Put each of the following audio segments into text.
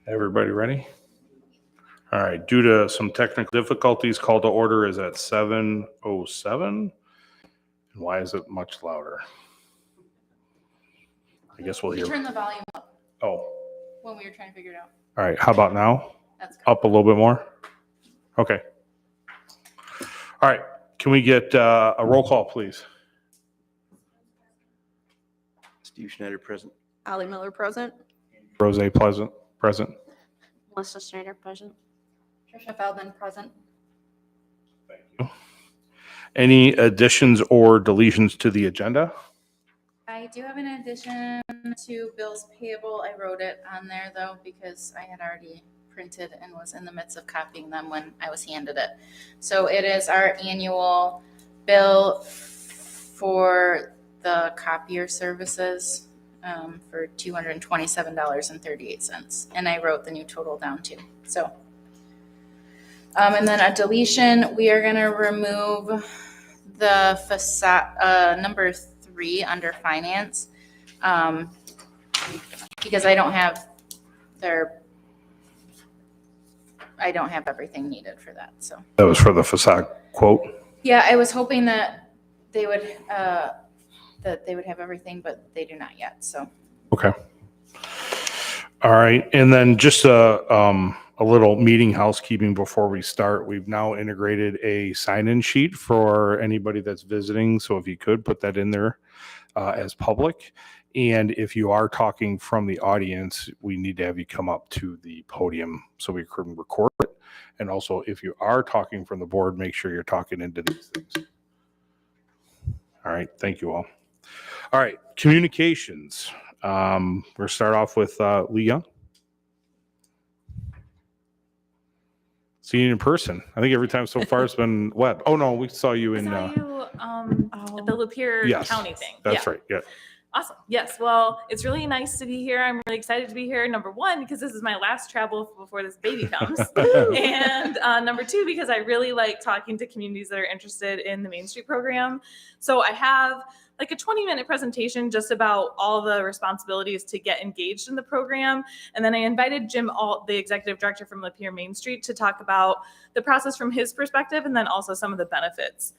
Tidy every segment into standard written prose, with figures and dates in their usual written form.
Everybody ready? All right, due to some technical difficulties, call to order is at 7:07. And why is it much louder? I guess we'll hear. Turn the volume up Oh, when we were trying to figure it out. all right. How about now? That's good. Up a little bit more? Okay. All right. Can we get a roll call, please? Steve Schneider, present. Ollie Miller, present. Rose Pleasant, present. Melissa Schneider, present. Trisha Feldman, present. Thank you. Any additions or deletions to the agenda? I do have an addition to bills payable. I wrote it on there though because I had already printed and was in the midst of copying them when I was handed it. So it is our annual bill for the copier services for $227.38. And I wrote the new total down too. So, and then a deletion, we are going to remove the facade, number 3 under finance, because I don't have everything needed for that. So That was for the facade quote. yeah, I was hoping that they would have everything, but they do not yet. So Okay. All right. And then just a little meeting housekeeping before we start. We've now integrated a sign-in sheet for anybody that's visiting. So if you could put that in there as public. And if you are talking from the audience, we need to have you come up to the podium so we can record it. And also, if you are talking from the board, make sure you're talking into these things. All right. Thank you all. All right. Communications. We'll start off with Lee Young. Seeing you in person. I think every time so far it's been web. Oh no, we saw you in. I saw you at the Lapeer Yes, County thing. That's right. Yeah. Awesome. Yes. Well, it's really nice to be here. I'm really excited to be here. Number 1, because this is my last travel before this baby comes. And number 2, because I really like talking to communities that are interested in the Main Street program. So I have like a 20-minute presentation just about all the responsibilities to get engaged in the program. And then I invited Jim Alt, the executive director from Lapeer Main Street, to talk about the process from his perspective and then also some of the benefits.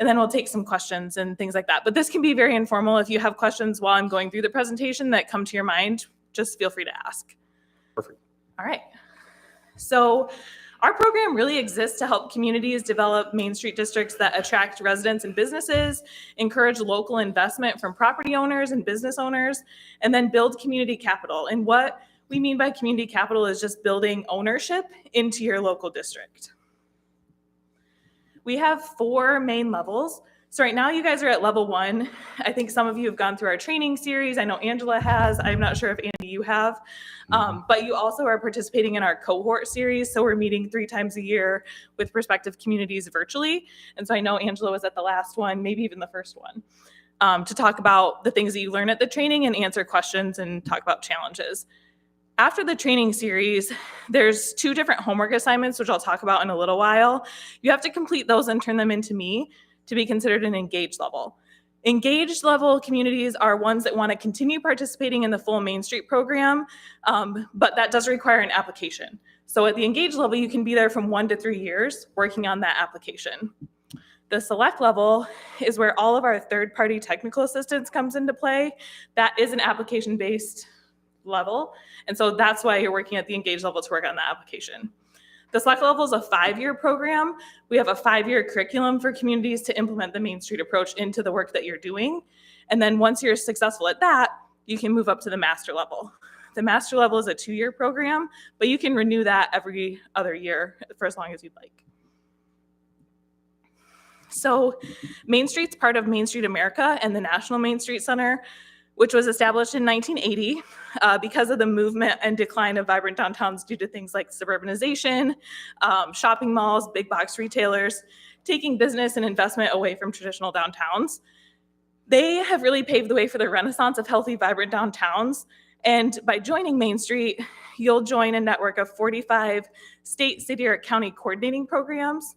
And then we'll take some questions and things like that. But this can be very informal. If you have questions while I'm going through the presentation that come to your mind, just feel free to ask. Perfect. All right. So our program really exists to help communities develop Main Street districts that attract residents and businesses, encourage local investment from property owners and business owners, and then build community capital. And what we mean by community capital is just building ownership into your local district. We have 4 main levels. So right now you guys are at level 1. I think some of you have gone through our training series. I know Angela has. I'm not sure if Andy, you have. But you also are participating in our cohort series. So we're meeting 3 times a year with prospective communities virtually. And so I know Angela was at the last one, maybe even the first one, to talk about the things that you learn at the training and answer questions and talk about challenges. After the training series, there's 2 different homework assignments, which I'll talk about in a little while. You have to complete those and turn them into me to be considered an engaged level. Engaged level communities are ones that want to continue participating in the full Main Street program, but that does require an application. So at the engaged level, you can be there from 1 to 3 years working on that application. The select level is where all of our third-party technical assistance comes into play. That is an application-based level. And so that's why you're working at the engaged level to work on the application. The select level is a 5-year program. We have a 5-year curriculum for communities to implement the Main Street approach into the work that you're doing. And then once you're successful at that, you can move up to the master level. The master level is a 2-year program, but you can renew that every other year for as long as you'd like. So Main Street's part of Main Street America and the National Main Street Center, which was established in 1980 because of the movement and decline of vibrant downtowns due to things like suburbanization, shopping malls, big box retailers, taking business and investment away from traditional downtowns. They have really paved the way for the renaissance of healthy, vibrant downtowns. And by joining Main Street, you'll join a network of 45 state, city, or county coordinating programs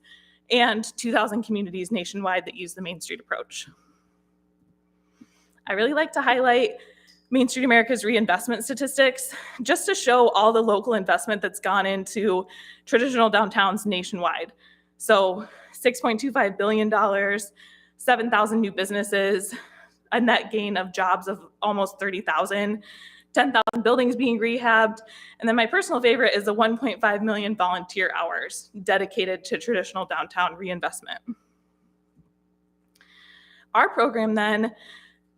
and 2,000 communities nationwide that use the Main Street approach. I really like to highlight Main Street America's reinvestment statistics, just to show all the local investment that's gone into traditional downtowns nationwide. So $6.25 billion, 7,000 new businesses, a net gain of jobs of almost 30,000, 10,000 buildings being rehabbed. And then my personal favorite is the 1.5 million volunteer hours dedicated to traditional downtown reinvestment. Our program then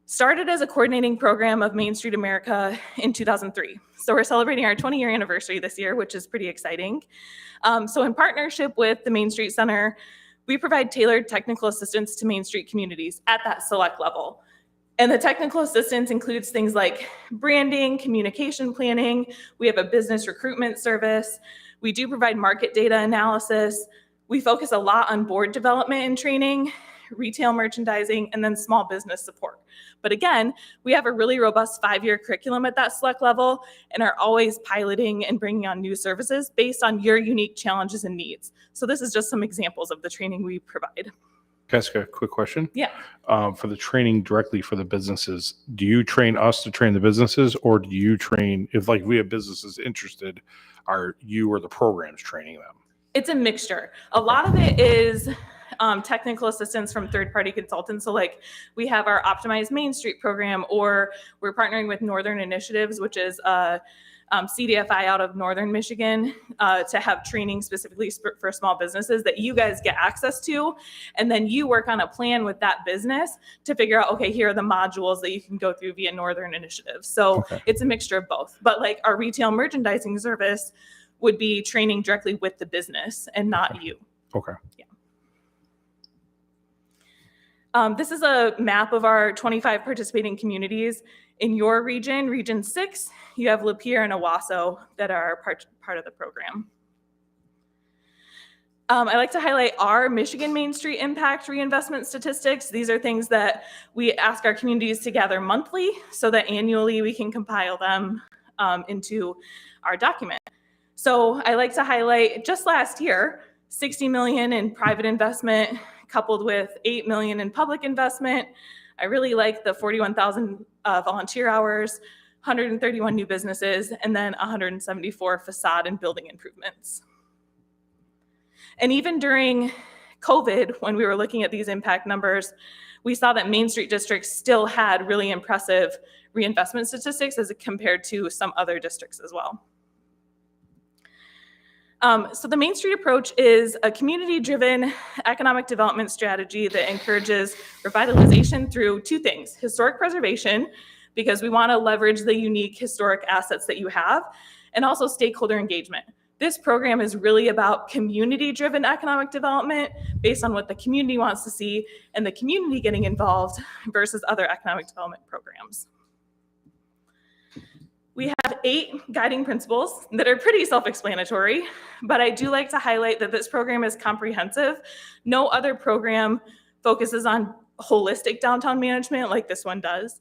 started as a coordinating program of Main Street America in 2003. So we're celebrating our 20-year anniversary this year, which is pretty exciting. So in partnership with the Main Street Center, we provide tailored technical assistance to Main Street communities at that select level. And the technical assistance includes things like branding, communication planning. We have a business recruitment service. We do provide market data analysis. We focus a lot on board development and training, retail merchandising, and then small business support. But again, we have a really robust 5-year curriculum at that select level and are always piloting and bringing on new services based on your unique challenges and needs. So this is just some examples of the training we provide. Can I ask a quick question? Yeah. For the training directly for the businesses, do you train us to train the businesses, or do you train, if like we have businesses interested, are you or the programs training them? It's a mixture. A lot of it is technical assistance from third-party consultants. So like we have our Optimized Main Street program, or we're partnering with Northern Initiatives, which is a CDFI out of Northern Michigan, to have training specifically for small businesses that you guys get access to. And then you work on a plan with that business to figure out, okay, here are the modules that you can go through via Northern Initiatives. So It's a mixture of both. But like our retail merchandising service would be training directly with the business and not you. Okay. Yeah. This is a map of our 25 participating communities. In your region, Region 6, you have Lapeer and Owasso that are part of the program. I like to highlight our Michigan Main Street Impact Reinvestment statistics. These are things that we ask our communities to gather monthly so that annually we can compile them into our document. So I like to highlight just last year, $60 million in private investment coupled with $8 million in public investment. I really like the 41,000 volunteer hours, 131 new businesses, and then 174 facade and building improvements. And even during COVID, when we were looking at these impact numbers, we saw that Main Street districts still had really impressive reinvestment statistics as compared to some other districts as well. So the Main Street approach is a community-driven economic development strategy that encourages revitalization through two things: historic preservation, because we want to leverage the unique historic assets that you have, and also stakeholder engagement. This program is really about community-driven economic development based on what the community wants to see and the community getting involved versus other economic development programs. We have 8 guiding principles that are pretty self-explanatory, but I do like to highlight that this program is comprehensive. No other program focuses on holistic downtown management like this one does.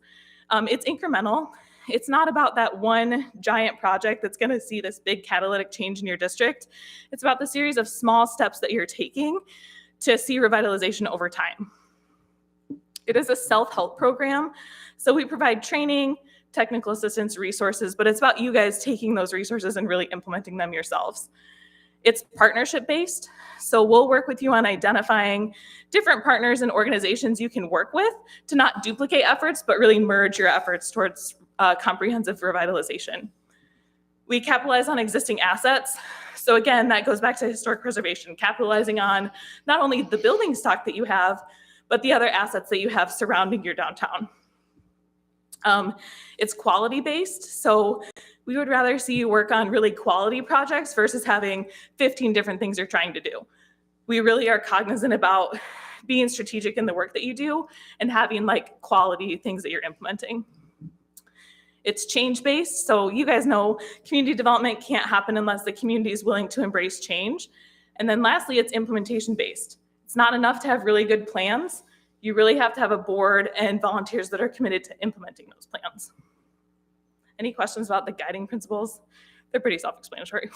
It's incremental. It's not about that one giant project that's going to see this big catalytic change in your district. It's about the series of small steps that you're taking to see revitalization over time. It is a self-help program, so we provide training, technical assistance, resources, but it's about you guys taking those resources and really implementing them yourselves. It's partnership-based, so we'll work with you on identifying different partners and organizations you can work with to not duplicate efforts, but really merge your efforts towards comprehensive revitalization. We capitalize on existing assets. So again, that goes back to historic preservation, capitalizing on not only the building stock that you have, but the other assets that you have surrounding your downtown. It's quality-based, so we would rather see you work on really quality projects versus having 15 different things you're trying to do. We really are cognizant about being strategic in the work that you do and having like quality things that you're implementing. It's change-based, so you guys know community development can't happen unless the community is willing to embrace change. And then lastly, it's implementation-based. It's not enough to have really good plans. You really have to have a board and volunteers that are committed to implementing those plans. Any questions about the guiding principles? They're pretty self-explanatory.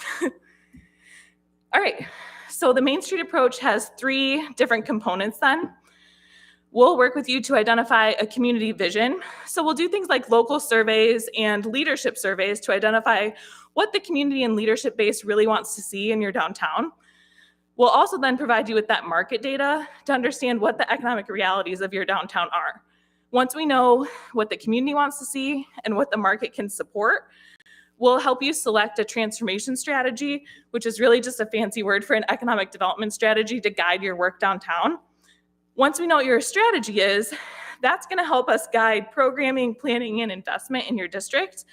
All right, so the Main Street approach has 3 different components then. We'll work with you to identify a community vision. So we'll do things like local surveys and leadership surveys to identify what the community and leadership base really wants to see in your downtown. We'll also then provide you with that market data to understand what the economic realities of your downtown are. Once we know what the community wants to see and what the market can support, we'll help you select a transformation strategy, which is really just a fancy word for an economic development strategy to guide your work downtown. Once we know what your strategy is, that's going to help us guide programming, planning, and investment in your district.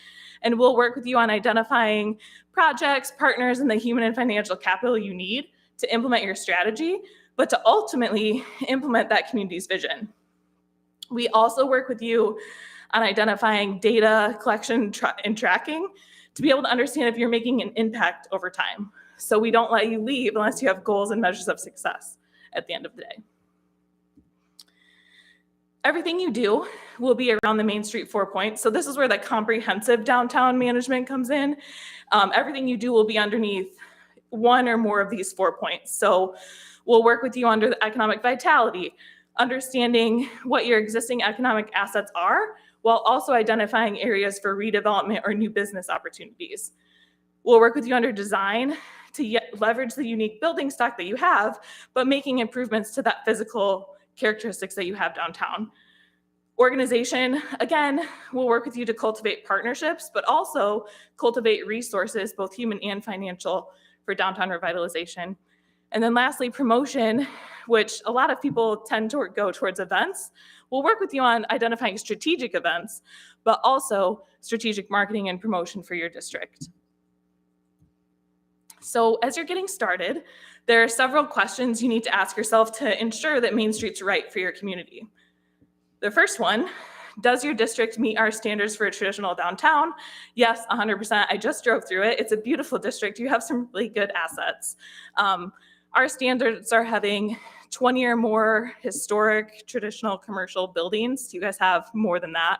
And we'll work with you on identifying projects, partners, and the human and financial capital you need to implement your strategy, but to ultimately implement that community's vision. We also work with you on identifying data collection and tracking to be able to understand if you're making an impact over time. So we don't let you leave unless you have goals and measures of success at the end of the day. Everything you do will be around the Main Street 4 points. So this is where the comprehensive downtown management comes in. Everything you do will be underneath one or more of these 4 points. So we'll work with you under the economic vitality, understanding what your existing economic assets are, while also identifying areas for redevelopment or new business opportunities. We'll work with you under design to leverage the unique building stock that you have, but making improvements to that physical characteristics that you have downtown. Organization, again, we'll work with you to cultivate partnerships, but also cultivate resources, both human and financial, for downtown revitalization. And then lastly, promotion, which a lot of people tend to go towards events. We'll work with you on identifying strategic events, but also strategic marketing and promotion for your district. So as you're getting started, there are several questions you need to ask yourself to ensure that Main Street's right for your community. The first one, does your district meet our standards for a traditional downtown? Yes, 100%. I just drove through it. It's a beautiful district. You have some really good assets. Our standards are having 20 or more historic, traditional commercial buildings. You guys have more than that.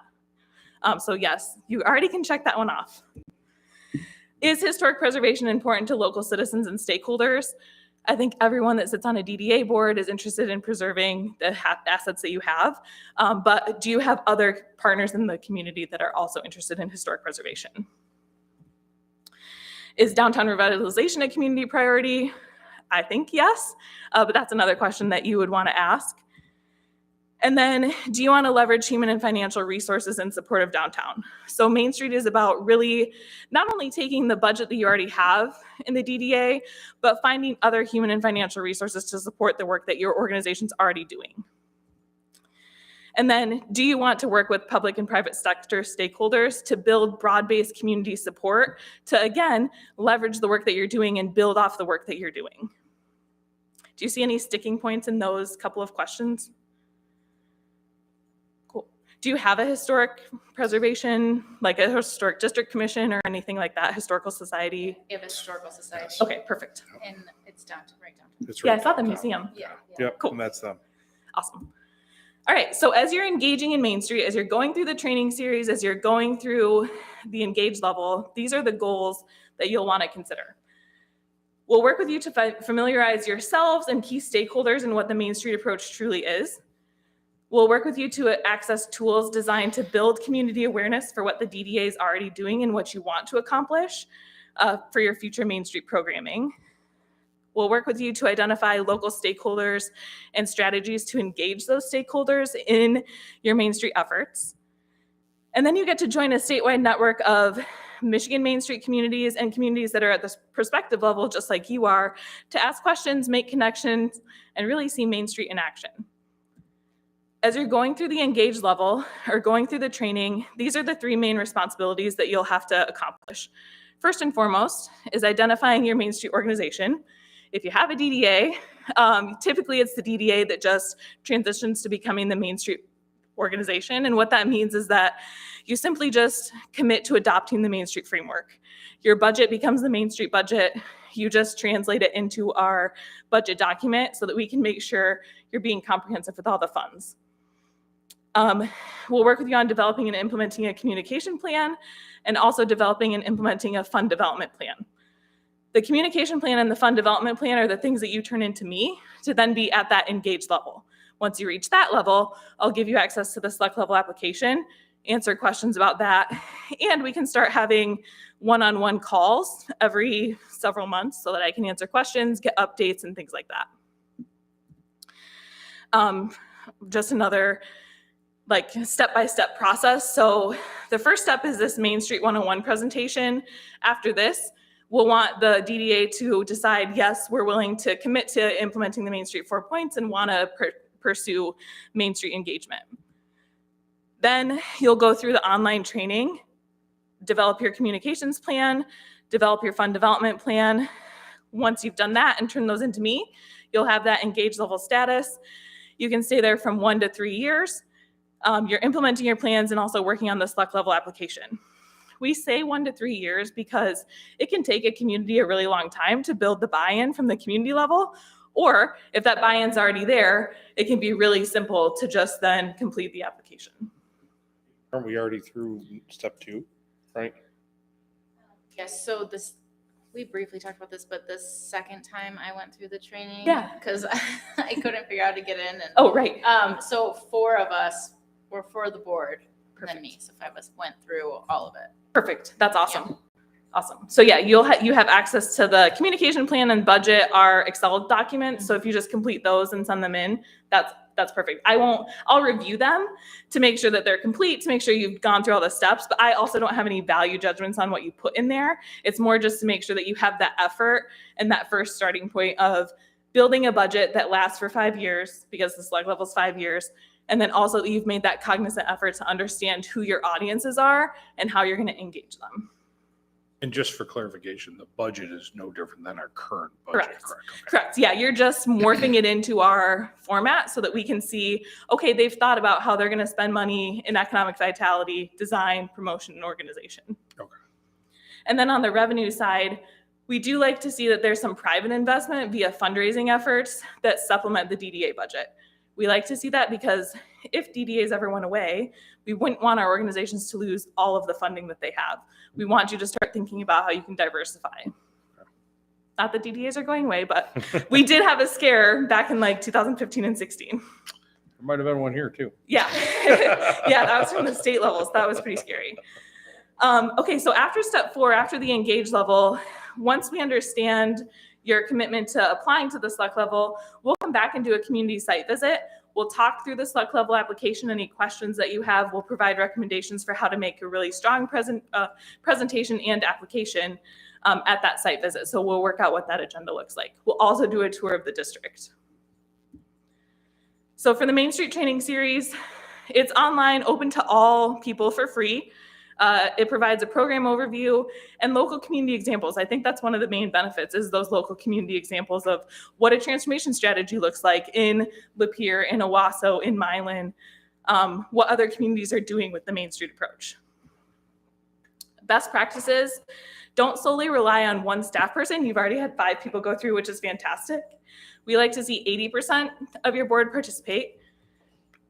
So yes, you already can check that one off. Is historic preservation important to local citizens and stakeholders? I think everyone that sits on a DDA board is interested in preserving the assets that you have, but do you have other partners in the community that are also interested in historic preservation? Is downtown revitalization a community priority? I think yes, but that's another question that you would want to ask. And then, do you want to leverage human and financial resources in support of downtown? So Main Street is about really not only taking the budget that you already have in the DDA, but finding other human and financial resources to support the work that your organization's already doing. And then, do you want to work with public and private sector stakeholders to build broad-based community support to, again, leverage the work that you're doing and build off the work that you're doing? Do you see any sticking points in those couple of questions? Do you have a historic preservation, like a historic district commission or anything like that, historical society? We have a historical society. Okay, perfect. And it's downtown, right downtown. It's Yeah, right I saw the downtown. museum. Yeah. Yep, Cool. and that's them. Awesome. All right, so as you're engaging in Main Street, as you're going through the training series, as you're going through the engage level, these are the goals that you'll want to consider. We'll work with you to familiarize yourselves and key stakeholders in what the Main Street approach truly is. We'll work with you to access tools designed to build community awareness for what the DDA is already doing and what you want to accomplish for your future Main Street programming. We'll work with you to identify local stakeholders and strategies to engage those stakeholders in your Main Street efforts. And then you get to join a statewide network of Michigan Main Street communities and communities that are at this perspective level, just like you are, to ask questions, make connections, and really see Main Street in action. As you're going through the engage level or going through the training, these are the 3 main responsibilities that you'll have to accomplish. First and foremost is identifying your Main Street organization. If you have a DDA, typically it's the DDA that just transitions to becoming the Main Street organization. And what that means is that you simply just commit to adopting the Main Street framework. Your budget becomes the Main Street budget. You just translate it into our budget document so that we can make sure you're being comprehensive with all the funds. We'll work with you on developing and implementing a communication plan and also developing and implementing a fund development plan. The communication plan and the fund development plan are the things that you turn into me to then be at that engaged level. Once you reach that level, I'll give you access to the select level application, answer questions about that, and we can start having one-on-one calls every several months so that I can answer questions, get updates, and things like that. Just another like step-by-step process. So the first step is this Main Street 101 presentation. After this, we'll want the DDA to decide, yes, we're willing to commit to implementing the Main Street 4 points and want to pursue Main Street engagement. Then you'll go through the online training, develop your communications plan, develop your fund development plan. Once you've done that and turn those into me, you'll have that engaged level status. You can stay there from 1 to 3 years. You're implementing your plans and also working on the select level application. We say 1 to 3 years because it can take a community a really long time to build the buy-in from the community level, or if that buy-in's already there, it can be really simple to just then complete the application. Aren't we already through step 2, right? Yes, so this, we briefly talked about this, but the second time I went through the training. Yeah. Because I couldn't figure out how to get in. And, Oh, right. so 4 of us were for the board, and Perfect. then me. So 5 of us went through all of it. Perfect. That's awesome. Awesome. So yeah, you have access to the communication plan and budget, our Excel documents. So if you just complete those and send them in, that's perfect. I'll review them to make sure that they're complete, to make sure you've gone through all the steps, but I also don't have any value judgments on what you put in there. It's more just to make sure that you have that effort and that first starting point of building a budget that lasts for 5 years, because the select level is 5 years. And then also that you've made that cognizant effort to understand who your audiences are and how you're going to engage them. And just for clarification, the budget is no different than our current budget, Correct. correct? Okay. Correct. Yeah, you're just morphing it into our format so that we can see, okay, they've thought about how they're going to spend money in economic vitality, design, promotion, and organization. Okay. And then on the revenue side, we do like to see that there's some private investment via fundraising efforts that supplement the DDA budget. We like to see that because if DDAs ever went away, we wouldn't want our organizations to lose all of the funding that they have. We want you to start thinking about how you can diversify. Not that DDAs are going away, but we did have a scare back in like 2015 and 16. There might have been one here too. Yeah. Yeah, that was from the state levels. That was pretty scary. Okay, so after step 4, after the engage level, once we understand your commitment to applying to the select level, we'll come back and do a community site visit. We'll talk through the select level application, any questions that you have. We'll provide recommendations for how to make a really strong presentation and application at that site visit. So we'll work out what that agenda looks like. We'll also do a tour of the district. So for the Main Street training series, it's online, open to all people for free. It provides a program overview and local community examples. I think that's one of the main benefits, is those local community examples of what a transformation strategy looks like in Lapeer, in Owasso, in Milan, what other communities are doing with the Main Street approach. Best practices, don't solely rely on one staff person. You've already had 5 people go through, which is fantastic. We like to see 80% of your board participate.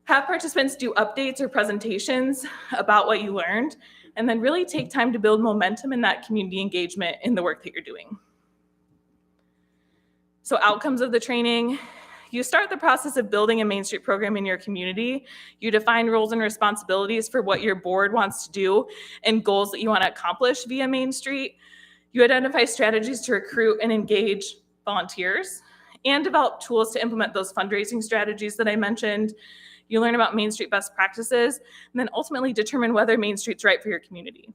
Have participants do updates or presentations about what you learned, and then really take time to build momentum in that community engagement in the work that you're doing. So outcomes of the training, you start the process of building a Main Street program in your community. You define roles and responsibilities for what your board wants to do and goals that you want to accomplish via Main Street. You identify strategies to recruit and engage volunteers and develop tools to implement those fundraising strategies that I mentioned. You learn about Main Street best practices, and then ultimately determine whether Main Street's right for your community.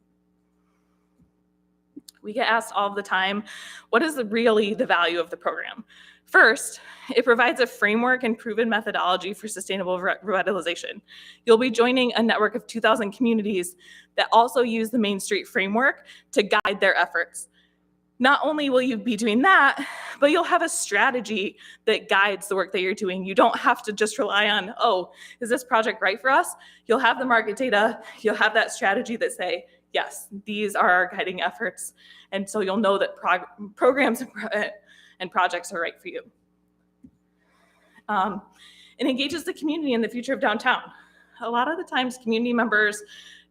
We get asked all the time, what is really the value of the program? First, it provides a framework and proven methodology for sustainable revitalization. You'll be joining a network of 2,000 communities that also use the Main Street framework to guide their efforts. Not only will you be doing that, but you'll have a strategy that guides the work that you're doing. You don't have to just rely on, oh, is this project right for us? You'll have the market data. You'll have that strategy that say, yes, these are our guiding efforts. And so you'll know that programs and projects are right for you. It engages the community in the future of downtown. A lot of the times community members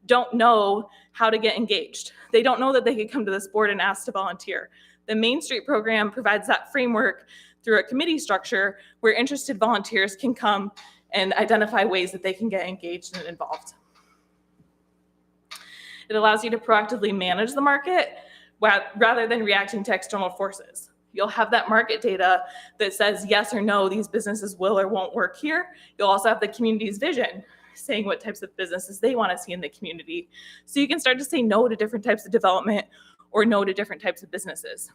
don't know how to get engaged. They don't know that they could come to this board and ask to volunteer. The Main Street program provides that framework through a committee structure where interested volunteers can come and identify ways that they can get engaged and involved. It allows you to proactively manage the market rather than reacting to external forces. You'll have that market data that says yes or no, these businesses will or won't work here. You'll also have the community's vision saying what types of businesses they want to see in the community. So you can start to say no to different types of development or no to different types of businesses.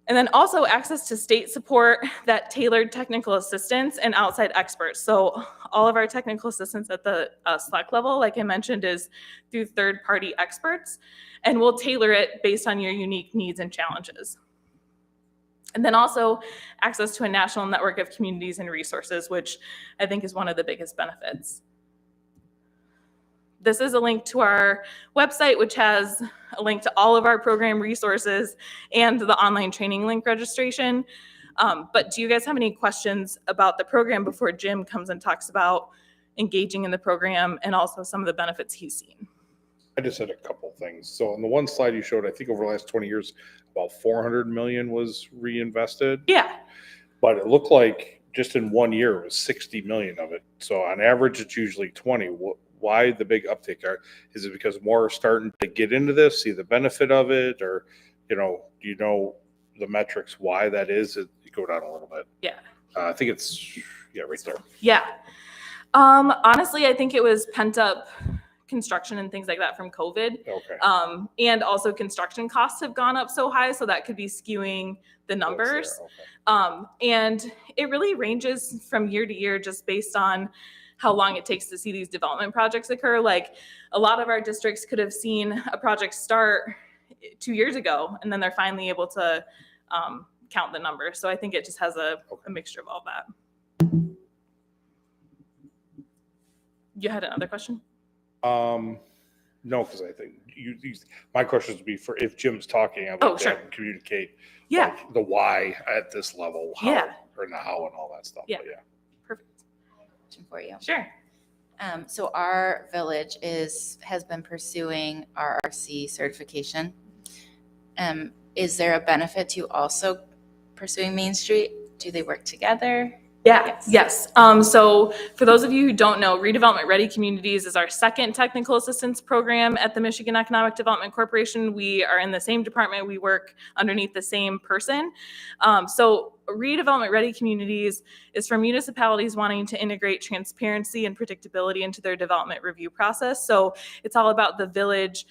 And then also access to state support, that tailored technical assistance and outside experts. So all of our technical assistance at the select level, like I mentioned, is through third-party experts, and we'll tailor it based on your unique needs and challenges. And then also access to a national network of communities and resources, which I think is one of the biggest benefits. This is a link to our website, which has a link to all of our program resources and the online training link registration. But do you guys have any questions about the program before Jim comes and talks about engaging in the program and also some of the benefits he's seen? I just had a couple things. So on the one slide you showed, I think over the last 20 years, about 400 million was reinvested. Yeah. But it looked like just in 1 year, it was 60 million of it. So on average, it's usually 20. Why the big uptick? Is it because more are starting to get into this, see the benefit of it? Or, do you know the metrics why that is? You go down a little bit. Yeah. I think it's, right there. Yeah. Honestly, I think it was pent up construction and things like that from COVID. Okay. And also construction costs have gone up so high, so that could be skewing the numbers. Okay. And it really ranges from year to year just based on how long it takes to see these development projects occur. Like a lot of our districts could have seen a project start 2 years ago, and then they're finally able to count the numbers. So I think it just has a mixture of all that. You had another question? No, because I think my question would be for if Jim's talking, I'd like to have him communicate like, the why at this level, how, or the how and all that stuff. Yeah. But yeah. Perfect. Question for you. Sure. So our village has been pursuing RRC certification. Is there a benefit to also pursuing Main Street? Do they work together? Yes. So for those of you who don't know, Redevelopment Ready Communities is our second technical assistance program at the Michigan Economic Development Corporation. We are in the same department. We work underneath the same person. So Redevelopment Ready Communities is for municipalities wanting to integrate transparency and predictability into their development review process. So it's all about the village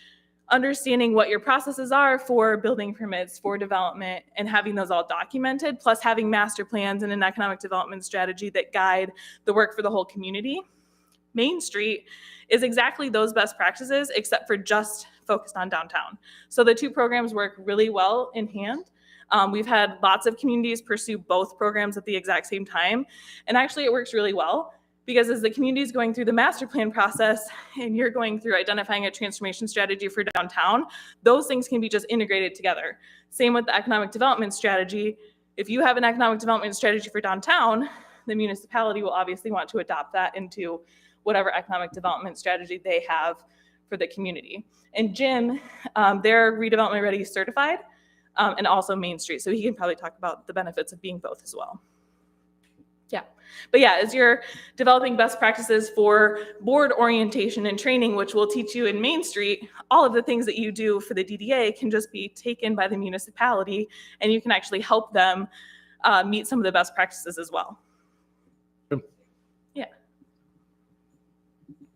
understanding what your processes are for building permits, for development, and having those all documented, plus having master plans and an economic development strategy that guide the work for the whole community. Main Street is exactly those best practices, except for just focused on downtown. So the two programs work really well in hand. We've had lots of communities pursue both programs at the exact same time. And actually it works really well, because as the community is going through the master plan process and you're going through identifying a transformation strategy for downtown, those things can be just integrated together. Same with the economic development strategy. If you have an economic development strategy for downtown, the municipality will obviously want to adopt that into whatever economic development strategy they have for the community. And Jim, they're Redevelopment Ready certified, and also Main Street. So he can probably talk about the benefits of being both as well. Yeah. But yeah, as you're developing best practices for board orientation and training, which we'll teach you in Main Street, all of the things that you do for the DDA can just be taken by the municipality, and you can actually help them meet some of the best practices as well. Yeah.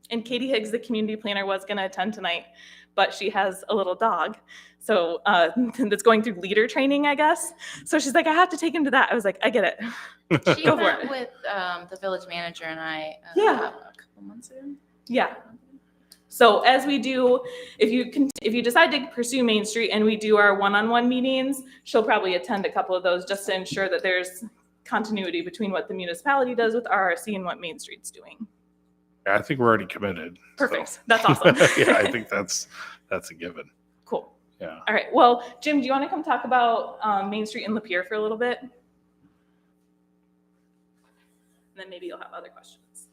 And Katie Higgs, the community planner, was going to attend tonight, but she has a little dog. So that's going through leader training, I guess. So she's like, I have to take him to that. I was like, I get it. She Go for met it. with the village manager and I a couple months ago. Yeah. So as we do, if you decide to pursue Main Street and we do our one-on-one meetings, she'll probably attend a couple of those just to ensure that there's continuity between what the municipality does with RRC and what Main Street's doing. I think we're already committed. Perfect. So. That's awesome. Yeah, I think that's a given. Cool. Yeah. All right. Well, Jim, do you want to come talk about Main Street and Lapeer for a little bit? And then maybe you'll have other questions.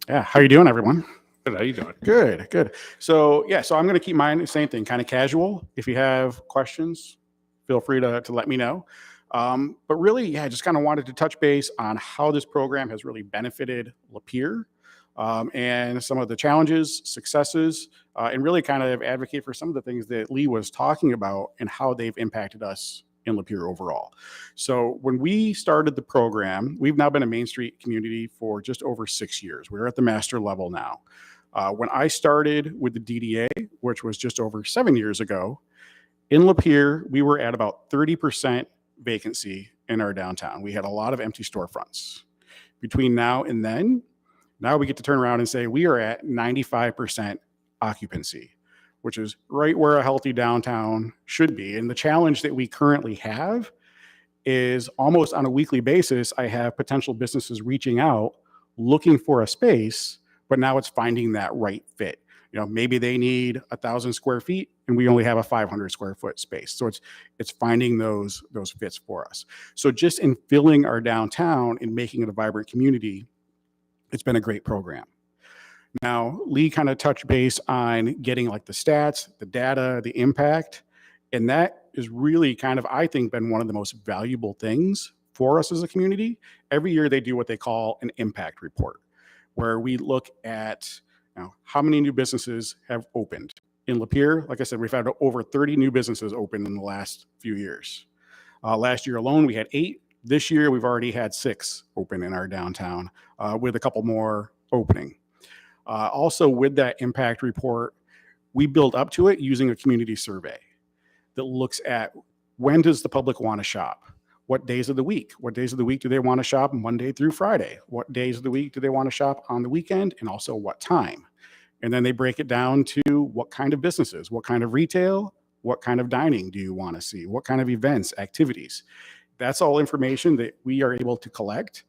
Yeah, how you doing, everyone? Good. How you doing? Good. So I'm going to keep mine the same thing, kind of casual. If you have questions, feel free to let me know. But really, yeah, just kind of wanted to touch base on how this program has really benefited Lapeer, and some of the challenges, successes, and really kind of advocate for some of the things that Lee was talking about and how they've impacted us in Lapeer overall. So when we started the program, we've now been a Main Street community for just over 6 years. We're at the master level now. When I started with the DDA, which was just over 7 years ago, in Lapeer, we were at about 30% vacancy in our downtown. We had a lot of empty storefronts. Between now and then, now we get to turn around and say we are at 95% occupancy, which is right where a healthy downtown should be. And the challenge that we currently have is almost on a weekly basis, I have potential businesses reaching out, looking for a space, but now it's finding that right fit. You know, maybe they need 1,000 square feet and we only have a 500 square foot space. So it's finding those fits for us. So just in filling our downtown and making it a vibrant community, it's been a great program. Now, Lee kind of touched base on getting like the stats, the data, the impact, and that is really kind of, I think, been one of the most valuable things for us as a community. Every year they do what they call an impact report, where we look at how many new businesses have opened. In Lapeer, like I said, we've had over 30 new businesses open in the last few years. Last year alone, we had 8. This year, we've already had 6 open in our downtown, with a couple more opening. Also, with that impact report, we build up to it using a community survey that looks at when does the public want to shop? What days of the week? What days of the week do they want to shop Monday through Friday? What days of the week do they want to shop on the weekend? And also what time? And then they break it down to what kind of businesses, what kind of retail, what kind of dining do you want to see? What kind of events, activities? That's all information that we are able to collect.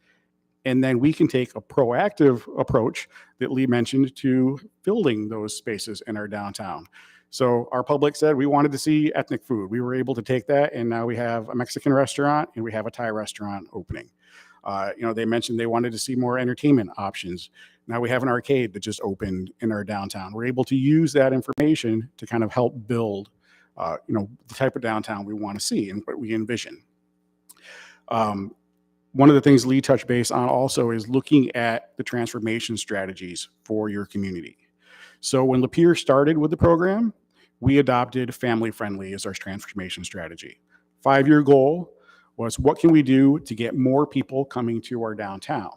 And then we can take a proactive approach that Lee mentioned to filling those spaces in our downtown. So our public said we wanted to see ethnic food. We were able to take that, and now we have a Mexican restaurant and we have a Thai restaurant opening. They mentioned they wanted to see more entertainment options. Now we have an arcade that just opened in our downtown. We're able to use that information to kind of help build, the type of downtown we want to see and what we envision. One of the things Lee touched base on also is looking at the transformation strategies for your community. So when Lapeer started with the program, we adopted family friendly as our transformation strategy. 5-year goal was what can we do to get more people coming to our downtown?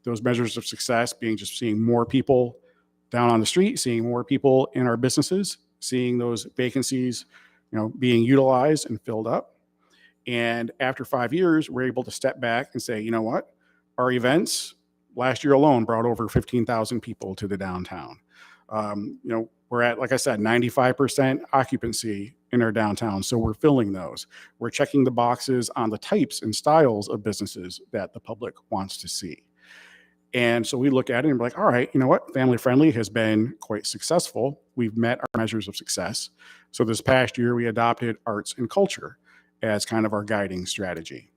Those measures of success being just seeing more people down on the street, seeing more people in our businesses, seeing those vacancies, being utilized and filled up. And after 5 years, we're able to step back and say, you know what? Our events last year alone brought over 15,000 people to the downtown. We're at, like I said, 95% occupancy in our downtown. So we're filling those. We're checking the boxes on the types and styles of businesses that the public wants to see. And so we look at it and be like, all right, you know what? Family friendly has been quite successful. We've met our measures of success. So this past year, we adopted arts and culture as kind of our guiding strategy.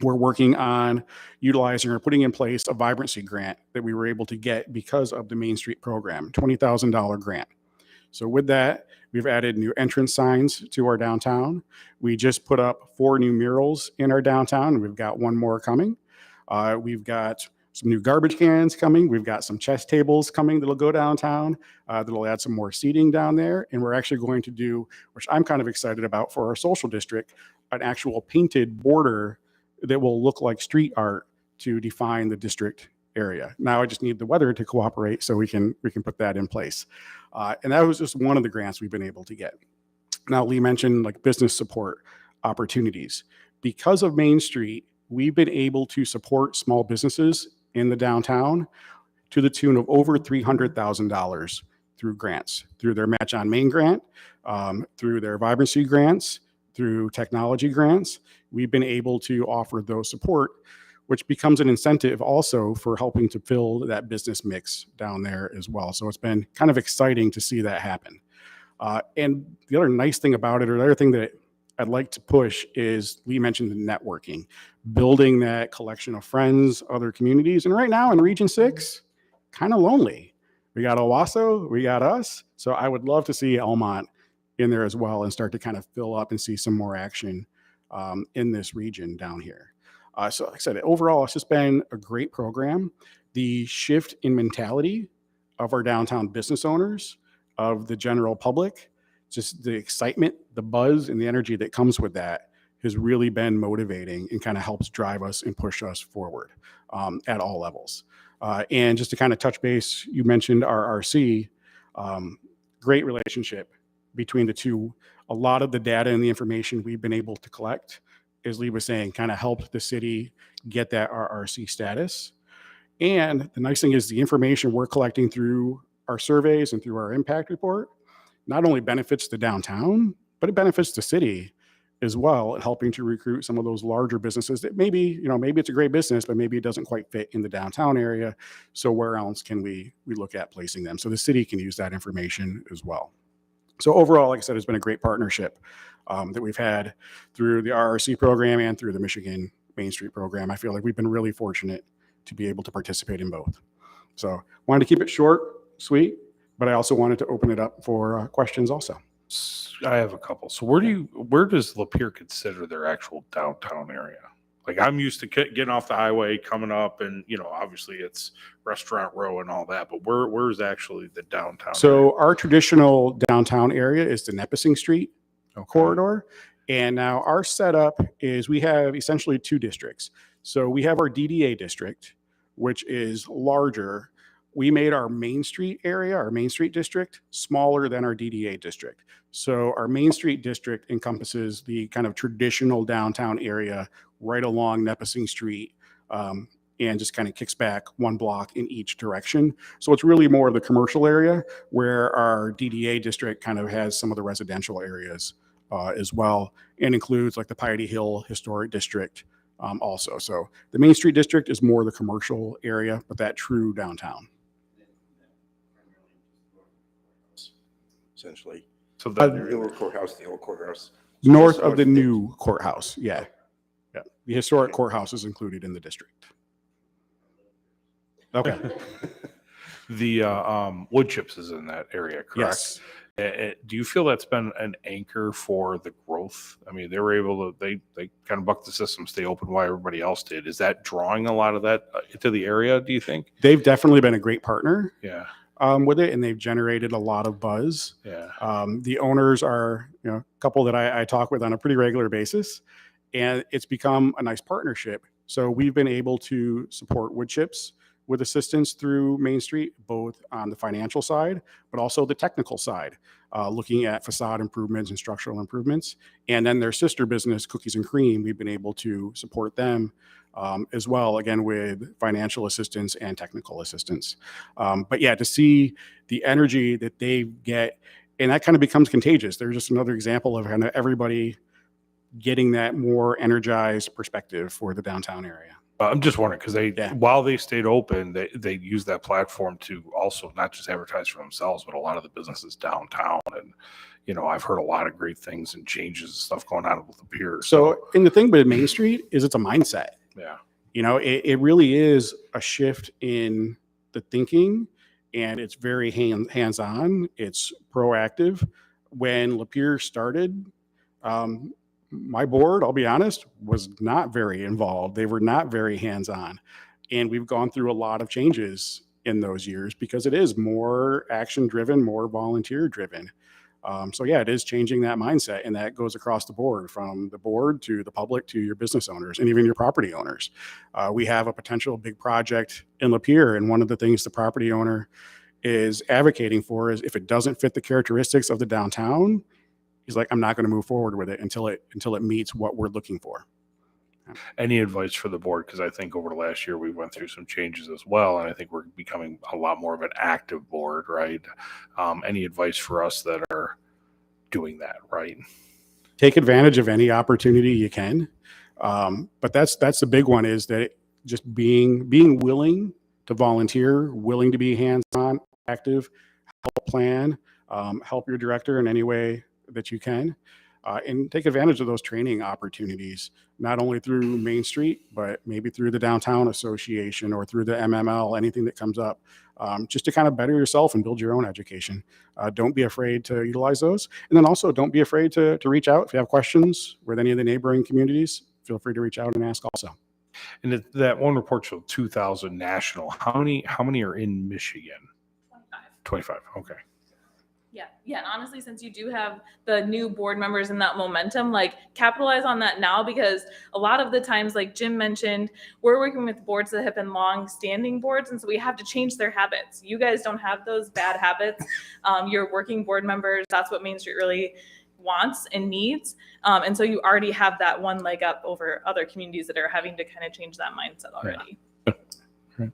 We're working on utilizing or putting in place a vibrancy grant that we were able to get because of the Main Street program, $20,000 grant. So with that, we've added new entrance signs to our downtown. We just put up 4 new murals in our downtown, and we've got 1 more coming. We've got some new garbage cans coming. We've got some chess tables coming that'll go downtown. That'll add some more seating down there. And we're actually going to do, which I'm kind of excited about for our social district, an actual painted border that will look like street art to define the district area. Now I just need the weather to cooperate so we can put that in place. And that was just one of the grants we've been able to get. Now Lee mentioned like business support opportunities. Because of Main Street, we've been able to support small businesses in the downtown to the tune of over $300,000 through grants, through their Match on Main grant, through their vibrancy grants, through technology grants. We've been able to offer those support, which becomes an incentive also for helping to fill that business mix down there as well. So it's been kind of exciting to see that happen. And the other nice thing about it, or the other thing that I'd like to push is, Lee mentioned the networking, building that collection of friends, other communities. And right now in Region 6, kind of lonely. We got Owasso, we got us. So I would love to see Almont in there as well and start to kind of fill up and see some more action in this region down here. So like I said, overall, it's just been a great program. The shift in mentality of our downtown business owners, of the general public, just the excitement, the buzz, and the energy that comes with that has really been motivating and kind of helps drive us and push us forward at all levels. And just to kind of touch base, you mentioned RRC, great relationship between the two. A lot of the data and the information we've been able to collect, as Lee was saying, kind of helped the city get that RRC status. And the nice thing is the information we're collecting through our surveys and through our impact report not only benefits the downtown, but it benefits the city as well, at helping to recruit some of those larger businesses that maybe it's a great business, but maybe it doesn't quite fit in the downtown area. So where else can we look at placing them? So the city can use that information as well. So overall, like I said, it's been a great partnership that we've had through the RRC program and through the Michigan Main Street program. I feel like we've been really fortunate to be able to participate in both. So wanted to keep it short, sweet, but I also wanted to open it up for questions also. I have a couple. So where does Lapeer consider their actual downtown area? Like, I'm used to getting off the highway, coming up, and obviously it's Restaurant Row and all that, but where's actually the downtown So area? our traditional downtown area is the Nipissing Street corridor. And now our setup is we have essentially two districts. So we have our DDA district, which is larger. We made our Main Street area, our Main Street district, smaller than our DDA district. So our Main Street district encompasses the kind of traditional downtown area right along Nipissing Street, and just kind of kicks back one block in each direction. So it's really more of the commercial area, where our DDA district kind of has some of the residential areas as well, and includes like the Piety Hill Historic District also. So the Main Street district is more the commercial area, but that true downtown. Essentially. So The that old courthouse. North of the new courthouse, yeah. Yeah. The historic courthouse is included in the district. Okay. the wood chips is in that area, correct? Yes. Do you feel that's been an anchor for the growth? I mean, they were able to, they kind of bucked the system, stay open while everybody else did. Is that drawing a lot of that into the area, do you think? They've definitely been a great partner Yeah. with it, and they've generated a lot of buzz. Yeah. The owners are, a couple that I talk with on a pretty regular basis, and it's become a nice partnership. So we've been able to support wood chips with assistance through Main Street, both on the financial side, but also the technical side, looking at facade improvements and structural improvements. And then their sister business, Cookies and Cream, we've been able to support them as well, again, with financial assistance and technical assistance. But yeah, to see the energy that they get, and that kind of becomes contagious. There's just another example of kind of everybody getting that more energized perspective for the downtown area. I'm just wondering, because while they stayed open, they used that platform to also not just advertise for themselves, but a lot of the businesses downtown. And, I've heard a lot of great things and changes and stuff going on with the peers. So, and the thing with Main Street is it's a mindset. Yeah. It really is a shift in the thinking, and it's very hands-on. It's proactive. When Lapeer started, my board, I'll be honest, was not very involved. They were not very hands-on. And we've gone through a lot of changes in those years because it is more action-driven, more volunteer-driven. So yeah, it is changing that mindset, and that goes across the board, from the board to the public to your business owners and even your property owners. We have a potential big project in Lapeer, and one of the things the property owner is advocating for is if it doesn't fit the characteristics of the downtown, he's like, I'm not going to move forward with it until it meets what we're looking for. Any advice for the board? Because I think over the last year we went through some changes as well, and I think we're becoming a lot more of an active board, right? Any advice for us that are doing that, right? Take advantage of any opportunity you can, but that's the big one, is that just being willing to volunteer, willing to be hands-on, active, help plan, help your director in any way that you can. and take advantage of those training opportunities, not only through Main Street, but maybe through the Downtown Association or through the MML, anything that comes up, just to kind of better yourself and build your own education. Don't be afraid to utilize those. And then also don't be afraid to reach out if you have questions with any of the neighboring communities. Feel free to reach out and ask also. And that one report showed 2,000 national. How many are in Michigan? 25. Okay. Yeah. And honestly, since you do have the new board members and that momentum, like capitalize on that now, because a lot of the times, like Jim mentioned, we're working with boards that have been long-standing boards, and so we have to change their habits. You guys don't have those bad habits. You're working board members. That's what Main Street really wants and needs. And so you already have that one leg up over other communities that are having to kind of change that mindset already. Yeah. Right.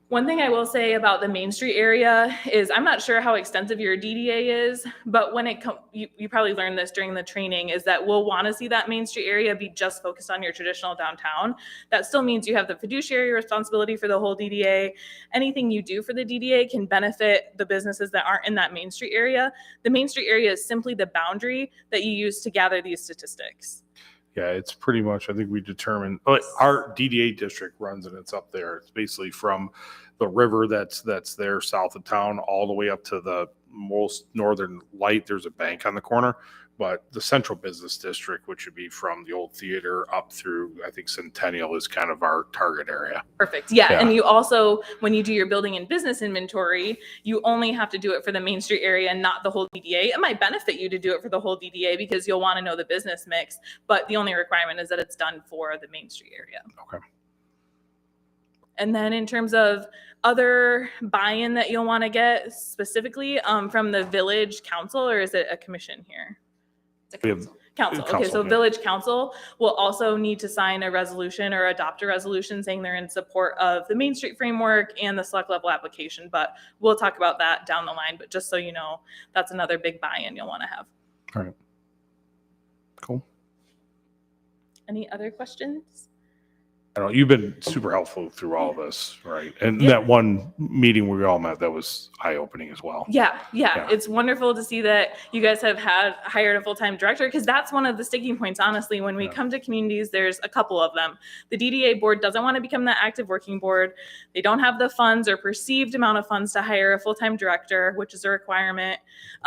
One thing I will say about the Main Street area is I'm not sure how extensive your DDA is, but when it comes, you probably learned this during the training, is that we'll want to see that Main Street area be just focused on your traditional downtown. That still means you have the fiduciary responsibility for the whole DDA. Anything you do for the DDA can benefit the businesses that aren't in that Main Street area. The Main Street area is simply the boundary that you use to gather these statistics. Yeah, it's pretty much, I think we determined, our DDA district runs and it's up there. It's basically from the river that's there south of town all the way up to the most northern light. There's a bank on the corner, but the central business district, which would be from the old theater up through, I think Centennial, is kind of our target area. Perfect. Yeah. Yeah. And you also, when you do your building and business inventory, you only have to do it for the Main Street area and not the whole DDA. It might benefit you to do it for the whole DDA because you'll want to know the business mix, but the only requirement is that it's done for the Main Street area. Okay. And then in terms of other buy-in that you'll want to get specifically from the village council, or is it a commission here? We have Council. Okay, Council, so yeah. village council will also need to sign a resolution or adopt a resolution saying they're in support of the Main Street framework and the select level application, but we'll talk about that down the line. But just so you know, that's another big buy-in you'll want to have. All right. Cool. Any other questions? I don't know, you've been super helpful through all this, right? And Yeah. that one meeting we all met, that was eye-opening as well. Yeah. Yeah. It's wonderful to see that you guys have hired a full-time director, because that's one of the sticking points, honestly. When we Yeah. come to communities, there's a couple of them. The DDA board doesn't want to become the active working board. They don't have the funds or perceived amount of funds to hire a full-time director, which is a requirement.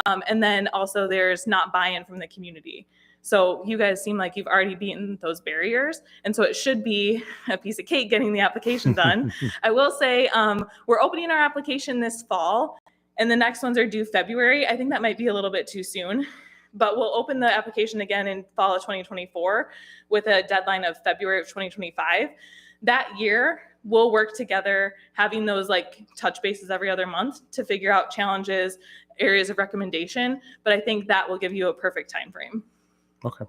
And then also there's not buy-in from the community. So you guys seem like you've already beaten those barriers. And so it should be a piece of cake getting the application done. I will say we're opening our application this fall, and the next ones are due February. I think that might be a little bit too soon, but we'll open the application again in fall of 2024 with a deadline of February of 2025. That year, we'll work together having those like touch bases every other month to figure out challenges, areas of recommendation. But I think that will give you a perfect time frame. Okay.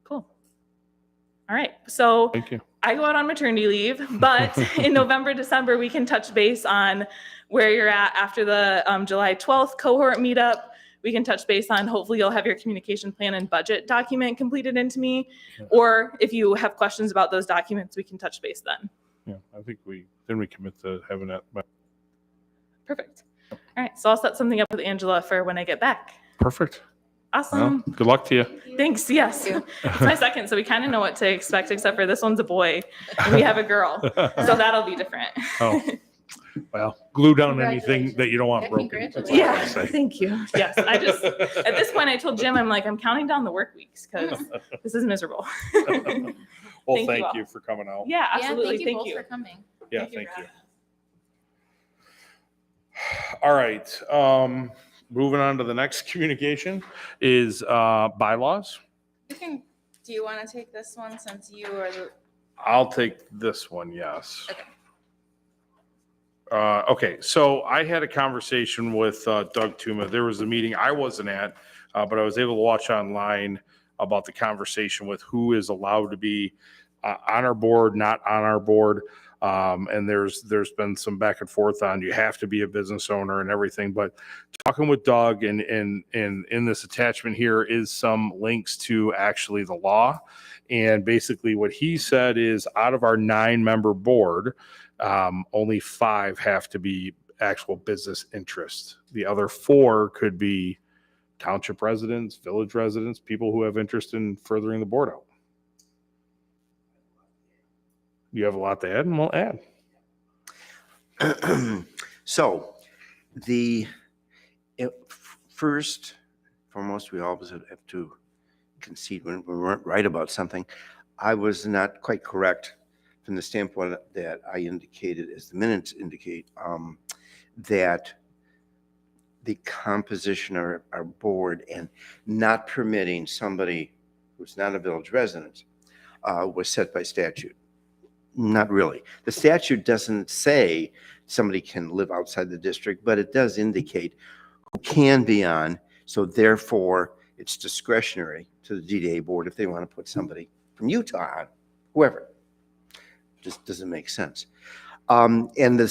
Cool. All right. So Thank you. I go out on maternity leave, but in November, December, we can touch base on where you're at after the July 12th cohort meetup. We can touch base on, hopefully you'll have your communication plan and budget document completed into me. Yeah. Or if you have questions about those documents, we can touch base then. Yeah, I think we commit to having that. Perfect. All right. So I'll set something up with Angela for when I get back. Perfect. Awesome. Well, good luck to you. Thanks. Yes. It's my second, so we kind of know what to expect, except for this one's a boy and we have a girl. So that'll be different. Oh, well, glue down anything that you don't want Yeah, broken. That's all Yeah. I say. Thank you. Yes. At this point, I told Jim, I'm comcounting down the work weeks because this is miserable. Well, Thank you all. thank you for coming out. Yeah, Yeah, absolutely. thank you both for coming. Yeah, Thank you thank for you. All right. Moving on to the next communication is bylaws. Do you want to take this one since you are the, I'll take this one, yes. Okay. Okay, so I had a conversation with Doug Tuma. There was a meeting I wasn't at, but I was able to watch online about the conversation with who is allowed to be on our board, not on our board. And there's been some back and forth on you have to be a business owner and everything. But talking with Doug and in this attachment here is some links to actually the law. And basically what he said is out of our 9-member board, only 5 have to be actual business interests. The other 4 could be township residents, village residents, people who have interest in furthering the board out. You have a lot to add, and we'll add. So, first, foremost, we always have to concede when we weren't right about something. I was not quite correct from the standpoint that I indicated, as the minutes indicate, that the composition of our board and not permitting somebody who's not a village resident was set by statute. Not really. The statute doesn't say somebody can live outside the district, but it does indicate who can be on. So therefore, it's discretionary to the DDA board if they want to put somebody from Utah on, whoever. Just doesn't make sense. And the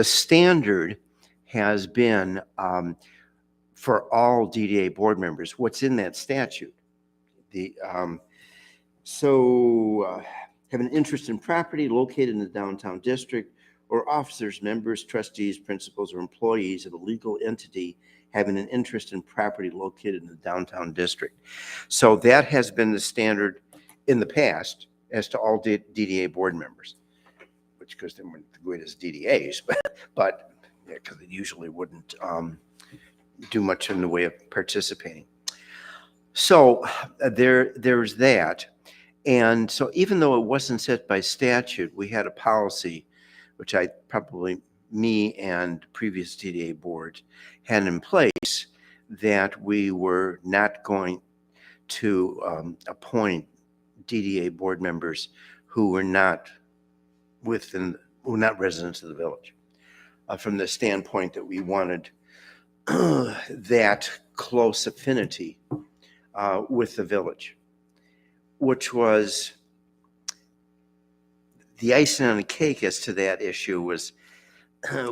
standard has been for all DDA board members. What's in that statute? Have an interest in property located in the downtown district, or officers, members, trustees, principals, or employees of a legal entity having an interest in property located in the downtown district. So that has been the standard in the past as to all DDA board members, which because they weren't the greatest DDAs, but yeah, because they usually wouldn't do much in the way of participating. So there's that. And so even though it wasn't set by statute, we had a policy, which me and previous DDA boards had in place, that we were not going to appoint DDA board members who were not residents of the village, from the standpoint that we wanted that close affinity with the village, which was the icing on the cake as to that issue. Was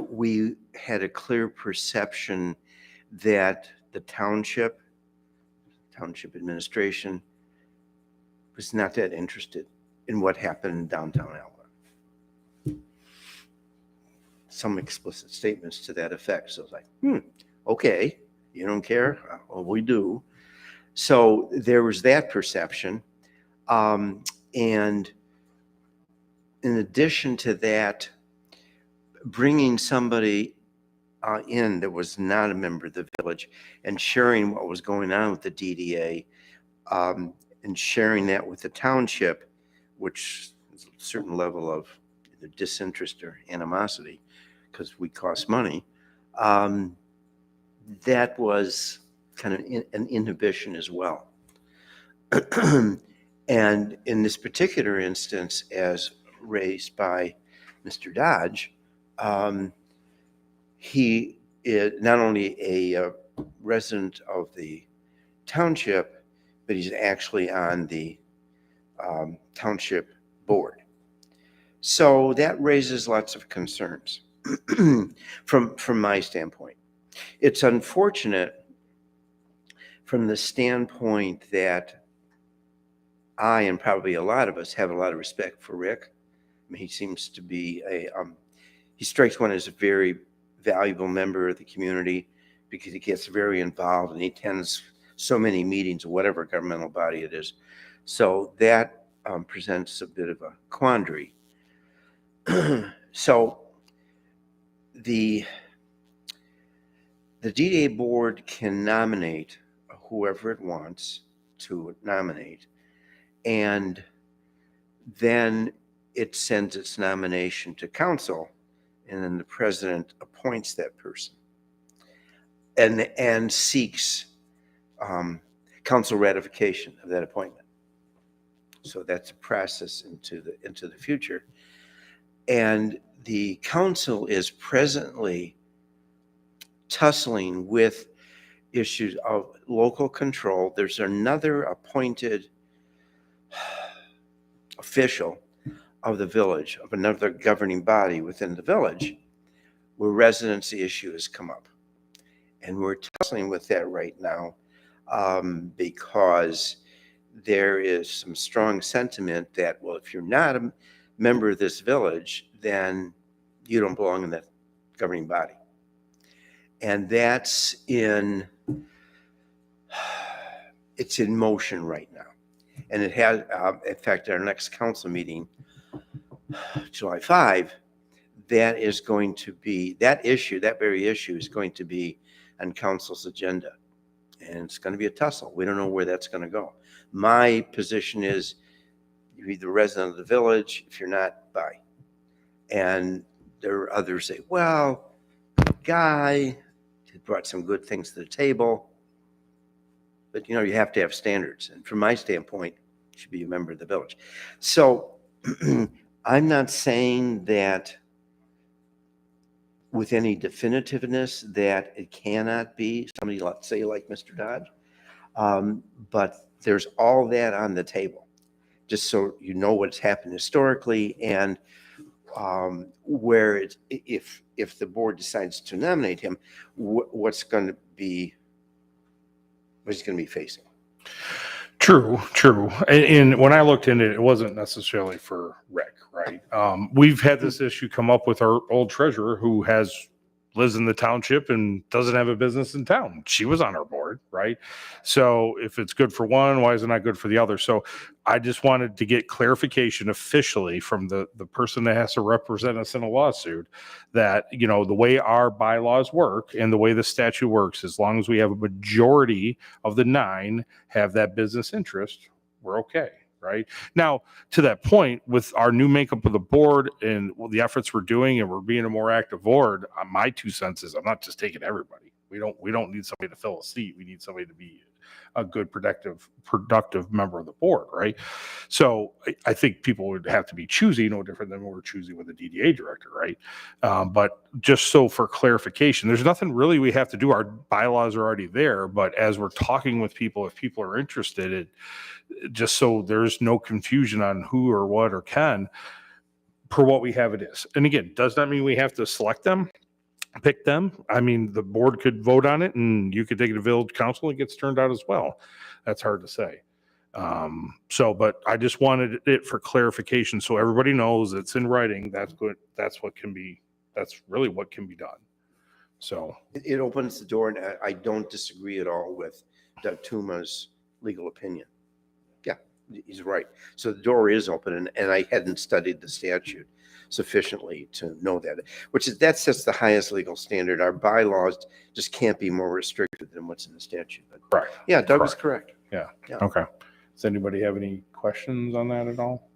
we had a clear perception that the township administration was not that interested in what happened in downtown Almont. Some explicit statements to that effect. So it's like, okay, you don't care? Well, we do. So there was that perception. And in addition to that, bringing somebody in that was not a member of the village and sharing what was going on with the DDA, and sharing that with the township, which is a certain level of either disinterest or animosity because we cost money, that was kind of an inhibition as well. And in this particular instance, as raised by Mr. Dodge, he is not only a resident of the township, but he's actually on the township board. So that raises lots of concerns from my standpoint. It's unfortunate from the standpoint that I, and probably a lot of us, have a lot of respect for Rick. I mean, he seems to be he strikes one as a very valuable member of the community because he gets very involved and he attends so many meetings of whatever governmental body it is. So that presents a bit of a quandary. So the DDA board can nominate whoever it wants to nominate, and then it sends its nomination to council, and then the president appoints that person and seeks council ratification of that appointment. So that's a process into the future. And the council is presently tussling with issues of local control. There's another appointed official of the village, of another governing body within the village, where residency issue has come up. And we're tussling with that right now because there is some strong sentiment that, well, if you're not a member of this village, then you don't belong in that governing body. And that's in it's in motion right now. And it has, in fact, our next council meeting, July 5, that is going to be, that very issue is going to be on council's agenda. And it's going to be a tussle. We don't know where that's going to go. My position is you're either a resident of the village. If you're not, bye. And there are others say, well, guy brought some good things to the table. But, you know, you have to have standards. And from my standpoint, you should be a member of the village. So I'm not saying that with any definitiveness that it cannot be somebody, let's say, like Mr. Dodge. But there's all that on the table, just so you know what's happened historically and where it's, if the board decides to nominate him, what's going to be, what he's going to be facing. True. And when I looked into it, it wasn't necessarily for Rick, right? We've had this issue come up with our old treasurer who lives in the township and doesn't have a business in town. She was on our board, right? So if it's good for one, why is it not good for the other? So I just wanted to get clarification officially from the person that has to represent us in a lawsuit that, you know, the way our bylaws work and the way the statute works, as long as we have a majority of the 9 have that business interest, we're okay. Right now, to that point, with our new makeup of the board and the efforts we're doing, and we're being a more active board, my 2 cents is I'm not just taking everybody. We don't need somebody to fill a seat. We need somebody to be a good, productive member of the board, right? So I think people would have to be choosy, no different than we're choosy with a DDA director, right? But just so for clarification, there's nothing really we have to do. Our bylaws are already there, but as we're talking with people, if people are interested, just so there's no confusion on who or what or can, per what we have it is. And again, does not mean we have to select them, pick them. I mean, the board could vote on it and you could take it to village council and it gets turned out as well. That's hard to say. But I just wanted it for clarification so everybody knows it's in writing. That's good. That's really what can be done. So It opens the door, and I don't disagree at all with Doug Tuma's legal opinion. Yeah, he's right. So the door is open, and I hadn't studied the statute sufficiently to know that, that sets the highest legal standard. Our bylaws just can't be more restricted than what's in the statute. But correct. Yeah, Doug was correct. Yeah. Yeah. Okay. Does anybody have any questions on that at all?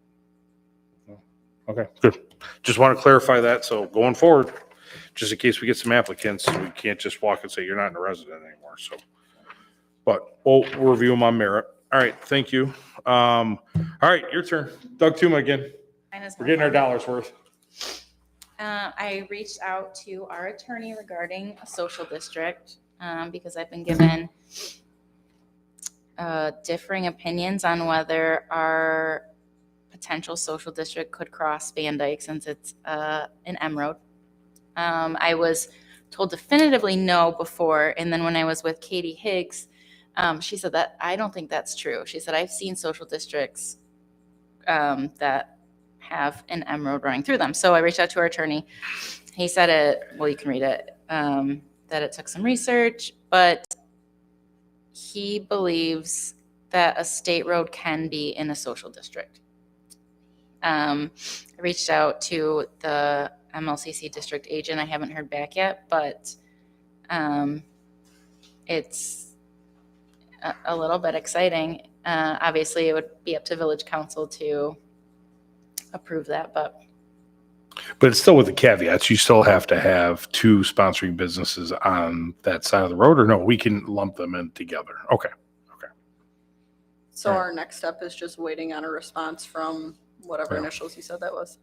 No? Okay, good. Just want to clarify that. So going forward, just in case we get some applicants, we can't just walk and say you're not a resident anymore. So, but we'll review them on merit. All right. Thank you. All right. Your turn. Doug Tuma again. We're getting our dollars worth. I reached out to our attorney regarding a social district because I've been given differing opinions on whether our potential social district could cross Van Dyke since it's an M road. I was told definitively no before, and then when I was with Katie Higgs, she said that I don't think that's true. She said I've seen social districts that have an M road running through them. So I reached out to our attorney. He said you can read it, that it took some research, but he believes that a state road can be in a social district. I reached out to the MLCC district agent. I haven't heard back yet, but it's a little bit exciting. Obviously, it would be up to village council to approve that, but it's still with the caveats. You still have to have 2 sponsoring businesses on that side of the road, or no, we can lump them in together. Okay. So Right. our next step is just waiting on a response from whatever Yeah. initials you said that was.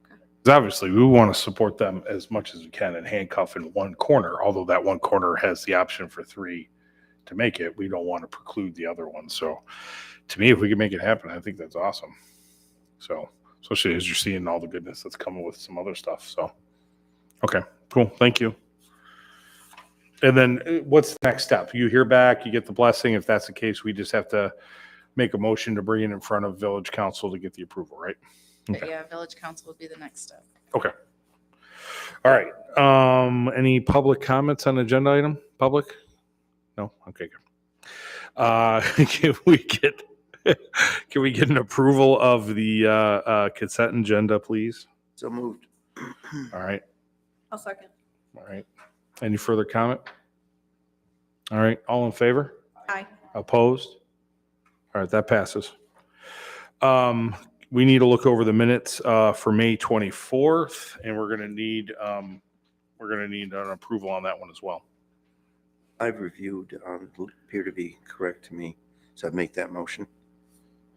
'Cause obviously we want to support them as much as we can and handcuff in one corner, although that one corner has the option for 3 to make it. We don't want to preclude the other one. So to me, if we can make it happen, I think that's awesome. So especially as you're seeing all the goodness that's coming with some other stuff. So, okay, cool. Thank you. And then what's the next step? You hear back, you get the blessing. If that's the case, we just have to make a motion to bring it in front of village council to get the approval, right? Okay. yeah, village council would be the next step. Okay. All right. Any public comments on agenda item? Public? No? Okay, good. Can we get can we get an approval of the consent agenda, please? So moved. All right. I'll second. All right. Any further comment? All right. All in favor? Aye. Opposed? All right, that passes. We need to look over the minutes for May 24th, and we're gonna need an approval on that one as well. I've reviewed, appear to be correct to me, so I'd make that motion.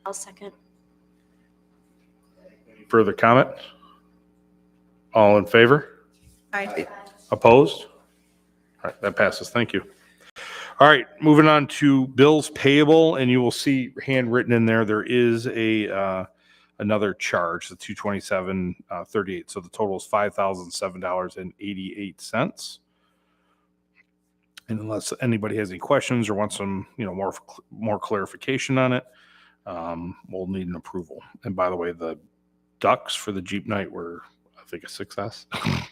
I'll second. Any further comment? All in favor? Aye. Opposed? All right, that passes. Thank you. All right, moving on to bills payable, and you will see handwritten in there, there is another charge, the 227.38. So the total is $5,007.88. And unless anybody has any questions or wants some, more clarification on it, we'll need an approval. And by the way, the ducks for the Jeep night were, I think, a success. I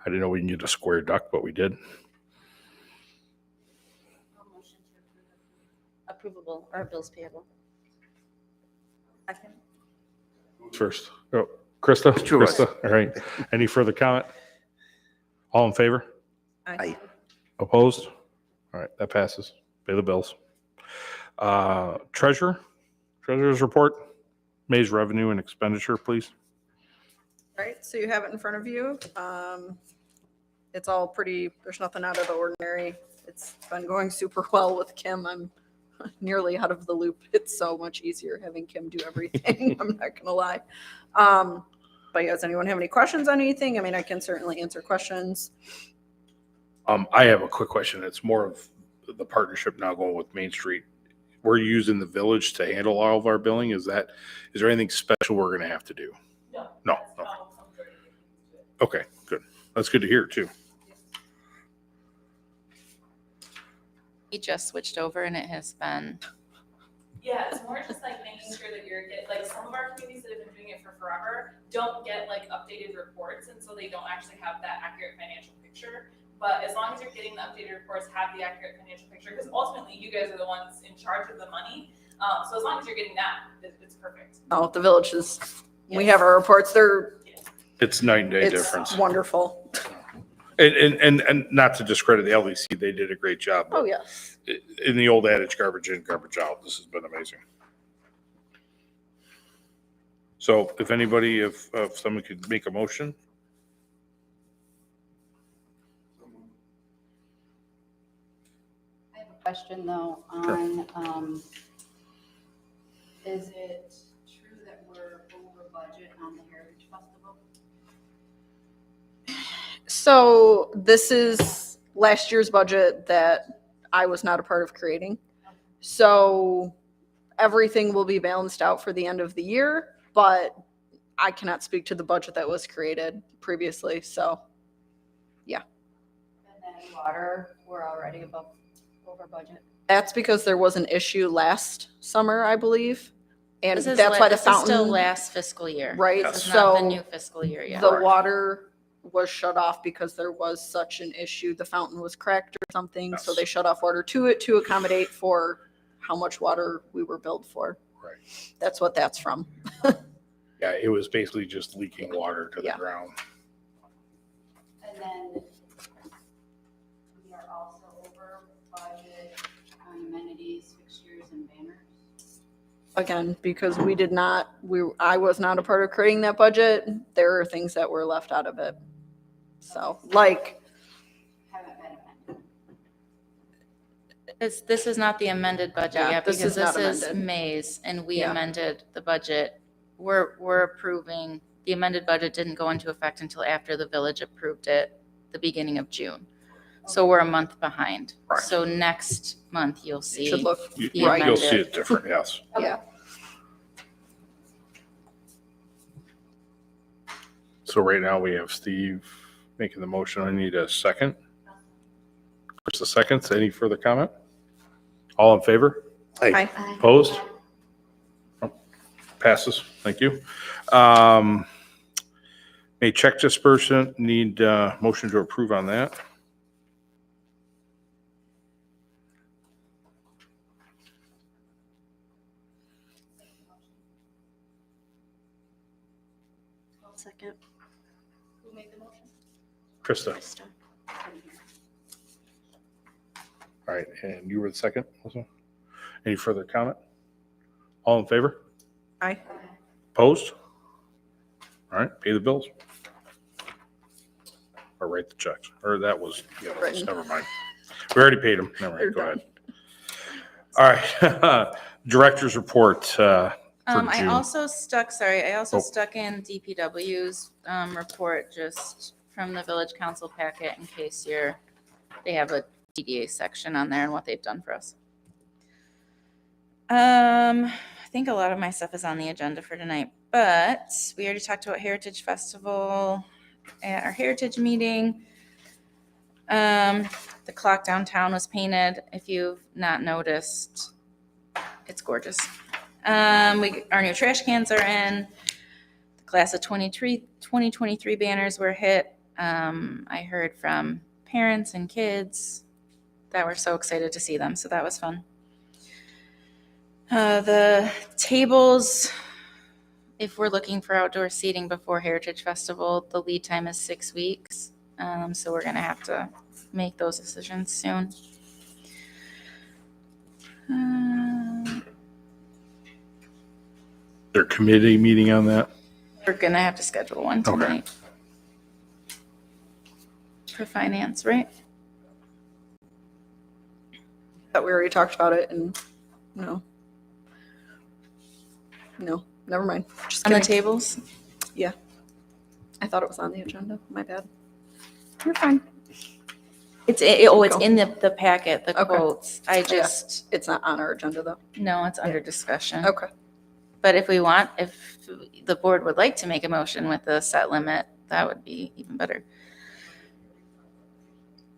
didn't know we can get a square duck, but we did. Motion to approve approvable or bills payable. Second. First, oh, Krista. Sure was. Krista. All right. Any further comment? All in favor? Aye. Opposed? All right, that passes. Pay the bills. Treasurer's report. May's revenue and expenditure, please. Right, so you have it in front of you. It's all pretty, there's nothing out of the ordinary. It's been going super well with Kim. I'm nearly out of the loop. It's so much easier having Kim do everything. I'm not gonna lie. But yeah, does anyone have any questions on anything? I mean, I can certainly answer questions. I have a quick question. It's more of the partnership now going with Main Street. We're using the village to handle all of our billing. Is there anything special we're going to have to do? No. Okay, good. That's good to hear too. He just switched over and it has been, Yeah, it's more just like making sure that you're like some of our communities that have been doing it for forever don't get like updated reports, and so they don't actually have that accurate financial picture. But as long as you're getting the updated reports, have the accurate financial picture, because ultimately you guys are the ones in charge of the money. So as long as you're getting that, it's perfect. Oh, the village is, we have our reports. It's night and day It's difference. wonderful. And not to discredit the LEC, they did a great job. Oh, yeah. In the old adage, garbage in, garbage out. This has been amazing. So if anybody, if someone could make a motion. I have a question though Sure. on, is it true that we're over budget on the Heritage Festival? So this is last year's budget that I was not a part of creating. So everything will be balanced out for the end of the year, but I cannot speak to the budget that was created previously. So And then water, we're already over budget. that's because there was an issue last summer, I believe. And this is that's why the this is still fountain, last fiscal year. right? This is not the So new fiscal year yet. the water was shut off because there was such an issue. The fountain was cracked or something. So Yes. they shut off water to it to accommodate for how much water we were billed for. Right. That's what that's from. Yeah, it was basically just leaking water to the Yeah. ground. And then we are also over budget on amenities, fixtures and banners. Again, because I was not a part of creating that budget. There are things that were left out of it. So like, Haven't been amended. This is not the amended budget Yeah, yet, this because is not this is amended. May's, and we Yeah. amended the budget. We're approving, the amended budget didn't go into effect until after the village approved it, the beginning of June. So we're a month behind. Right. So next month you'll it see. should look The right. You'll see amended. it different, yes. Yeah. So right now we have Steve making the motion. I need a second. Chris, a second. Any further comment? All in favor? Aye. Opposed? Oh, passes. Thank you. May check disbursement, need motion to approve on that. second. Who made the motion? Krista. Krista. All right, and you were the second also? Any further comment? All in favor? Aye. Opposed? All right, pay the bills. Or write the checks, or that was, yeah, Written. never mind. We already paid them, never They're mind, go done. ahead. All right, director's report for I June. also stuck Oh. in DPW's report just from the village council packet in case they have a DDA section on there and what they've done for us. I think a lot of my stuff is on the agenda for tonight, but we already talked about Heritage Festival at our Heritage meeting. The clock downtown was painted. If you've not noticed, it's gorgeous. Our new trash cans are in. The class of 2023 banners were hit. I heard from parents and kids that were so excited to see them, so that was fun. The tables, if we're looking for outdoor seating before Heritage Festival, the lead time is 6 weeks. So we're gonna have to make those decisions soon. Their committee meeting on that? We're gonna have to schedule one Okay. tonight. For finance, right? Thought we already talked about it and no, never mind. Just On the kidding. tables? I thought it was on the agenda. My bad. You're fine. It's Go. in the packet, the Okay. quotes. I just, It's not on our agenda though. no, it's under discussion. Okay. But if the board would like to make a motion with a set limit, that would be even better.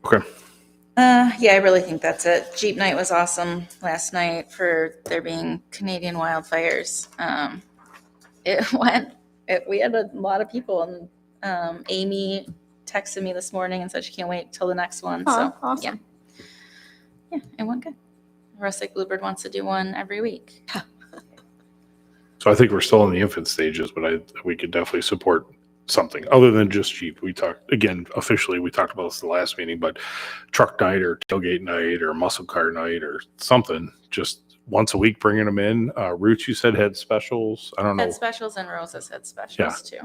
Okay. Yeah, I really think that's it. Jeep night was awesome last night for there being Canadian wildfires. We had a lot of people, and Amy texted me this morning and said she can't wait till the next one. So Awesome. yeah, it went good. Rustic Bluebird wants to do one every week. So I think we're still in the infant stages, but we could definitely support something other than just Jeep. We talked, again, officially, we talked about this the last meeting, but truck night or tailgate night or muscle car night or something, just once a week, bringing them in. Roots, you said, had specials. I don't know. Had specials and Rosa's had specials too.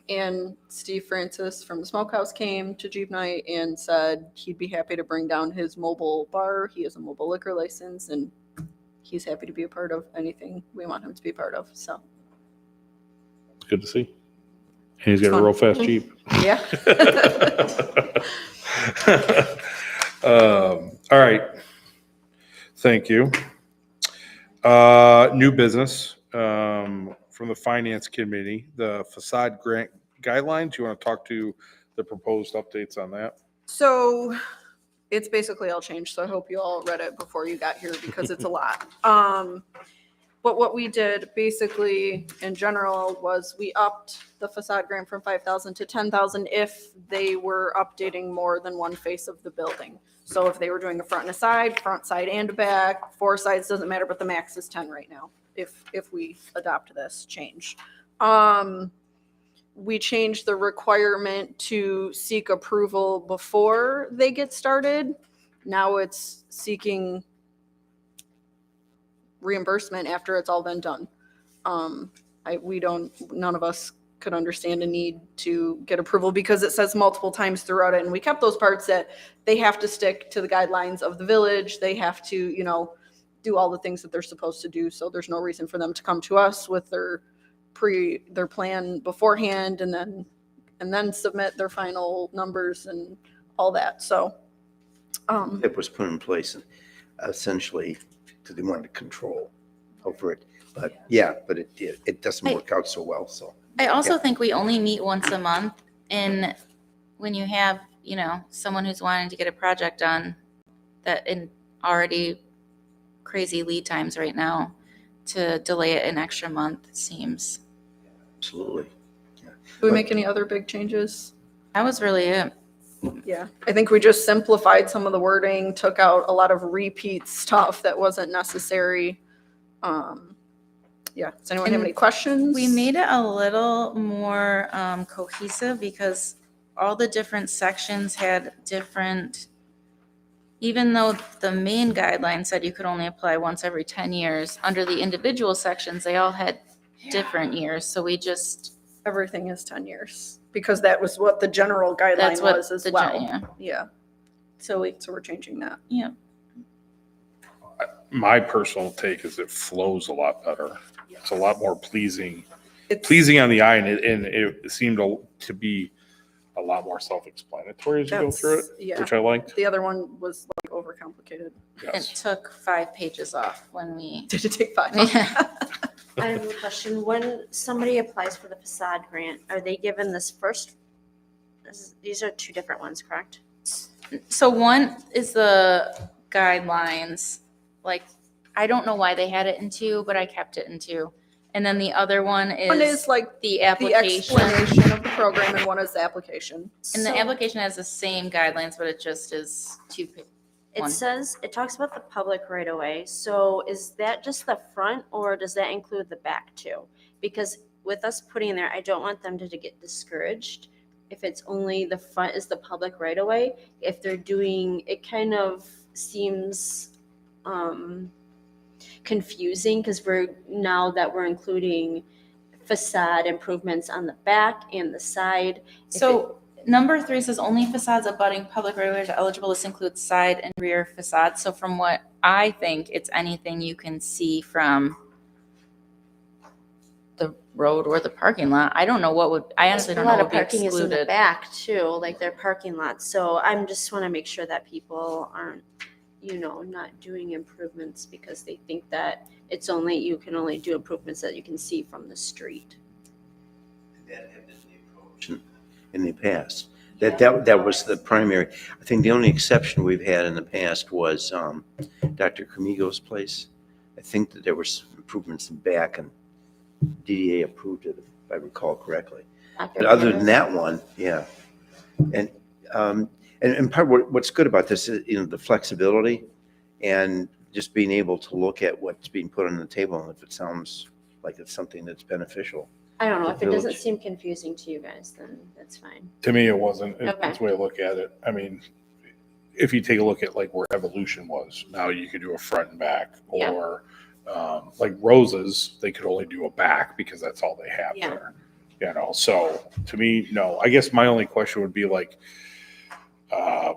And Steve Francis from the Smokehouse came to Jeep Night and said he'd be happy to bring down his mobile bar. He has a mobile liquor license and he's happy to be a part of anything we want him to be a part of. So, It's good to see. And he's got a Fun. real fast Jeep. yeah. All right. Thank you. New business from the finance committee, the facade grant guidelines. You want to talk to the proposed updates on that? So it's basically all changed. So I hope you all read it before you got here because it's a lot. But what we did basically in general was we upped the facade grant from 5,000 to 10,000 if they were updating more than one face of the building. So if they were doing a front and a side, front side and a back, 4 sides, doesn't matter, but the max is 10 right now if we adopt this change. We changed the requirement to seek approval before they get started. Now it's seeking reimbursement after it's all been done. None of us could understand a need to get approval because it says multiple times throughout it. And we kept those parts that they have to stick to the guidelines of the village. They have to, do all the things that they're supposed to do. So there's no reason for them to come to us with their plan beforehand and then submit their final numbers and all that. So, It was put in place essentially because they wanted to control over it. But it doesn't work out so well. So I also think we only meet once a month, and when you have, someone who's wanting to get a project done that in already crazy lead times right now, to delay it an extra month seems. absolutely. do we make any other big changes? That was really it. Yeah, I think we just simplified some of the wording, took out a lot of repeat stuff that wasn't necessary. Yeah. Does anyone have any questions? We made it a little more cohesive because all the different sections had different, even though the main guideline said you could only apply once every 10 years, under the individual sections, they all had different years. So we just, Everything is 10 years because that was what the general guideline that's what was as the, well. yeah. Yeah. So we, So we're changing that. yeah. My personal take is it flows a lot better. It's a lot more pleasing It's, on the eye, and it seemed to be a lot more self-explanatory as you go through it, yeah. which I liked. The other one was like overcomplicated. It Yes. took 5 pages off when we, Did it take 5? yeah. I have a question. When somebody applies for the facade grant, are they given this first? These are 2 different ones, correct? So one is the guidelines, like, I don't know why they had it in 2, but I kept it in 2. And then the other one One is is like the the application. explanation of the program and one is the application. And the So application has the same guidelines, but it just is 2 it one. says, it talks about the public right away. So is that just the front or does that include the back too? Because with us putting in there, I don't want them to get discouraged. If it's only the front is the public right away, if they're doing, it kind of seems confusing because now that we're including facade improvements on the back and the side. So number 3 says only facades abutting public right of ways are eligible. This includes side and rear facades. So from what I think, it's anything you can see from the road or the parking lot. I don't know what would, I honestly don't know A lot what of would be parking is in the excluded. back too, like their parking lots. So I'm just want to make sure that people aren't, not doing improvements because they think that you can only do improvements that you can see from the street. That had been the approach in the past. That was the primary. I think the only exception we've had in the past was Dr. Camigo's place. I think that there were some improvements in back and DDA approved it, if I recall correctly. But other than that one, yeah. And part of what's good about this is, the flexibility and just being able to look at what's being put on the table and if it sounds like it's something that's beneficial. I don't know, if it doesn't Village. seem confusing to you guys, then that's fine. To me, it wasn't. Okay. It's the way I look at it. I mean, if you take a look at like where Evolution was, now you could do a front and back, Yeah. or like Roses, they could only do a back because that's all they have Yeah. there. So to me, no. I guess my only question would be like,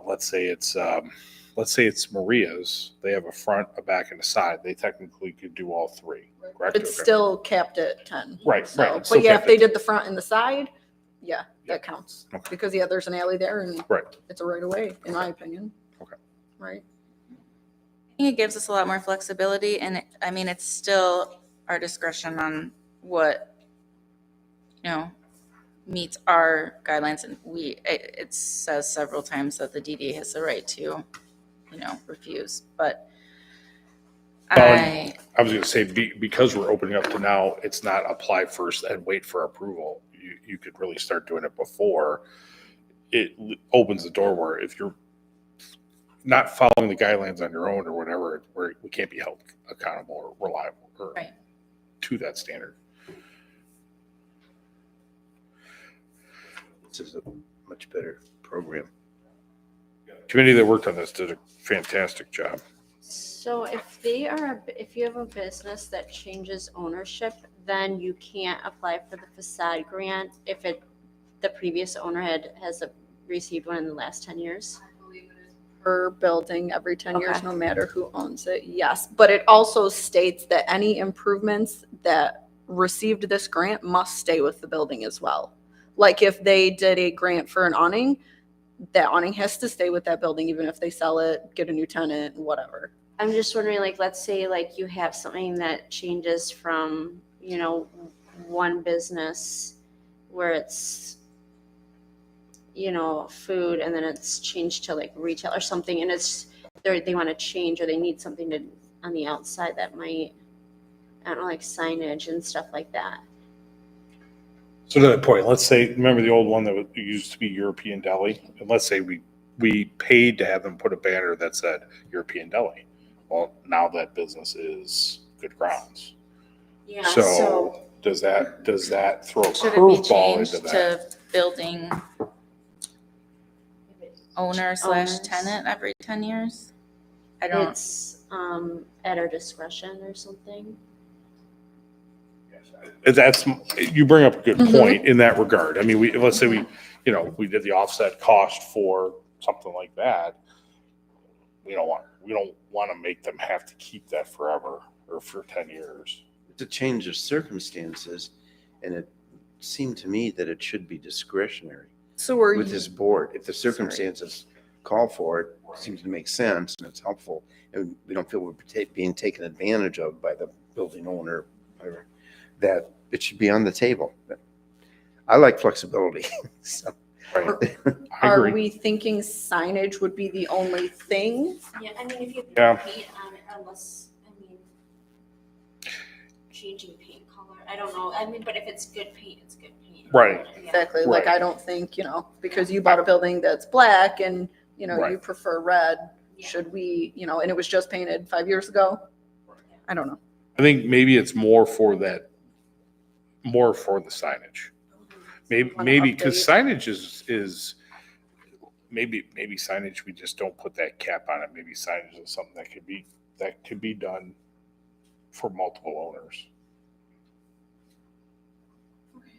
let's say it's Maria's. They have a front, a back, and a side. They technically could do all 3. Correct? It's Okay. still capped at 10. Right, So, right. but Still yeah, kept if they it. did the front and the side, yeah, Yeah. that counts. Okay. Because there's an alley there and Right. it's a right of way, in my opinion. Okay. Right. I think it gives us a lot more flexibility, and it's still our discretion on what, meets our guidelines, and it says several times that the DDA has the right to, refuse, but I was going to say, because we're opening up to now, it's not apply first and wait for approval. You could really start doing it before it opens the door where if you're not following the guidelines on your own or whatever, we can't be held accountable or reliable or Right. to that standard. This is a much better program. Committee that worked on this did a fantastic job. So if you have a business that changes ownership, then you can't apply for the facade grant if the previous owner has received one in the last 10 years? Per building every 10 years, Okay. no matter who owns it, yes. But it also states that any improvements that received this grant must stay with the building as well. Like if they did a grant for an awning, that awning has to stay with that building, even if they sell it, get a new tenant, whatever. I'm just wondering, like, let's say like you have something that changes from, one business where it's, food and then it's changed to like retail or something and they want to change or they need something on the outside that might, I don't know, like signage and stuff like that. So to that point, let's say, remember the old one that used to be European Deli? And let's say we paid to have them put a banner that said European Deli. Well, now that business is Good Grounds. Yeah, So does that throw a Should it be curveball changed into that? to building owner slash Owners. tenant every 10 years? I don't, it's at our discretion or something. That's, you bring up a good Mhm. point in that regard. I mean, let's say we did the offset cost for something like that. We don't want to make them have to keep that forever or for 10 years. It's a change of circumstances, and it seemed to me that it should be discretionary So we're, with this board. If the circumstances call for it, it seems to make sense and it's helpful, and we don't feel we're being taken advantage of by the building owner, whatever, that it should be on the table. I like flexibility. So, Right. I are agree. we thinking signage would be the only thing? Yeah, I mean, if you Yeah. put paint on it, unless, I mean, changing paint color, I don't know. I mean, but if it's good paint, it's good paint. Right. Yeah. Exactly. Like, Right. I don't think, because you bought a building that's black and, Right. you prefer red, Yeah. should we, and it was just painted 5 years ago? I don't know. I think maybe it's more for the signage. Maybe because signage is maybe signage, we just don't put that cap on it. Maybe signage is something that could be done for multiple owners.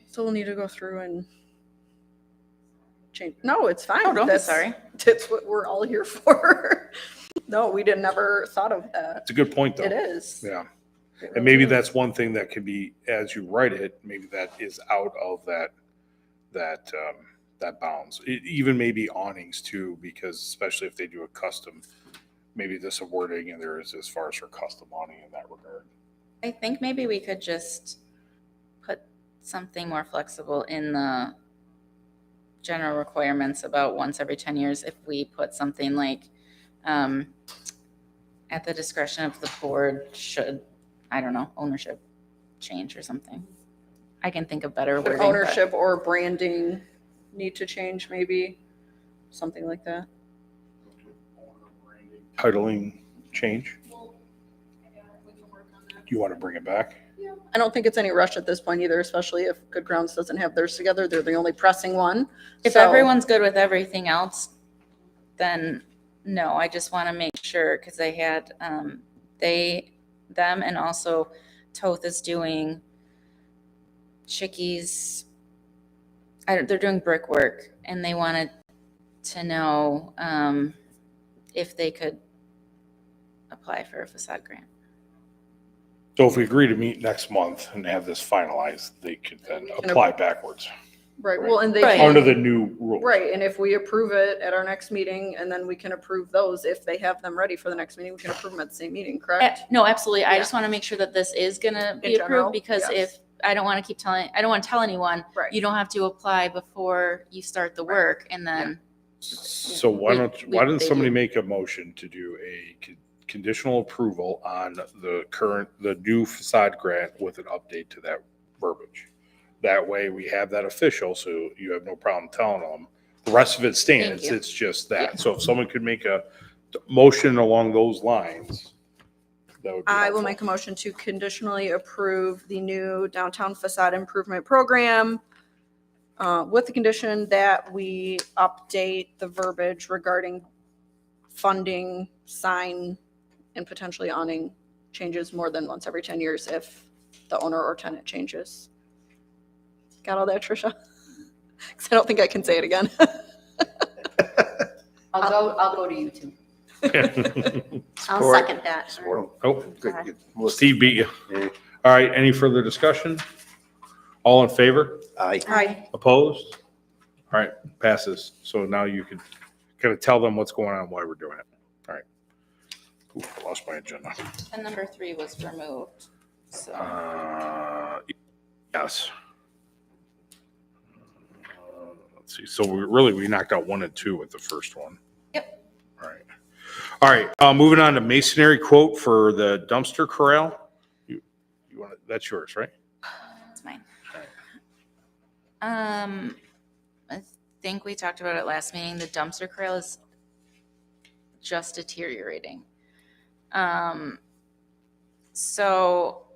So we'll need to go through and change. No, it's fine. oh, don't be That's- sorry. That's what we're all here for. No, we never thought of that. It's a good point, though. It is. Yeah. It And really maybe is. that's one thing that could be, as you write it, maybe that is out of that bounds. Even maybe awnings too, because especially if they do a custom, maybe there's a wording and there is as far as for custom awning in that regard. I think maybe we could just put something more flexible in the general requirements about once every 10 years. If we put something like, at the discretion of the board, should, I don't know, ownership change or something. I can think of better Would wording. but- ownership or branding need to change, maybe? Something like that. Titling change. Well, yeah, we can work on that. Do you want to bring it back? Yeah. I don't think it's any rush at this point either, especially if Good Grounds doesn't have theirs together. They're the only pressing one. If So- everyone's good with everything else, then no, I just want to make sure, because they had, them and also Toth is doing Chickies. They're doing brickwork and they wanted to know if they could apply for a facade grant. So if we agree to meet next month and have this finalized, they could then apply backwards Right, well, and they Right. can. under the new rules. Right, and if we approve it at our next meeting, and then we can approve those, if they have them ready for the next meeting, we can approve them at the same meeting, correct? No, absolutely. I Yeah. just want to make sure that this is going to be In general, approved, because yes. if, I don't want to I don't want to tell anyone, Right. you don't have to apply before you start the work, and then, So why doesn't they somebody do. make a motion to do a conditional approval on the new facade grant with an update to that verbiage? That way we have that official, so you have no problem telling them. The rest of it stands, Thank you. it's just that. So if someone could make a motion along those lines, that would be I will helpful. make a motion to conditionally approve the new downtown facade improvement program with the condition that we update the verbiage regarding funding, sign, and potentially awning changes more than once every 10 years if the owner or tenant changes. Got all that, Tricia? 'Cause I don't think I can say it again. I'll go to you too. I'll Support. second that. Support. Oh, Good, good. Well, Steve beat you. Yeah. All right, any further discussion? All in favor? Aye. Hi. Opposed? All right, passes. So now you could kind of tell them what's going on, why we're doing it. All right. Ooh, I lost my agenda. and number 3 was removed, so. Yes. Let's see. So we knocked out 1 and 2 with the first one. Yep. All right. All right. Moving on to masonry quote for the dumpster corral. You want that's yours, right? That's mine. I think we talked about it last meeting. The dumpster corral is just deteriorating. So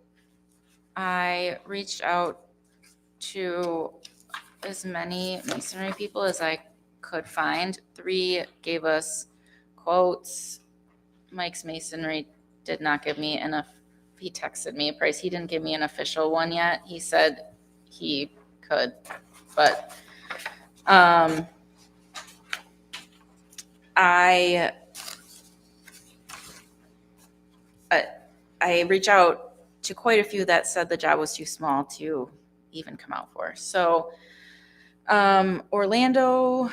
I reached out to as many masonry people as I could find. 3 gave us quotes. Mike's Masonry did not give me enough. He texted me a price. He didn't give me an official one yet. He said he could, but I reached out to quite a few that said the job was too small to even come out for. So Orlando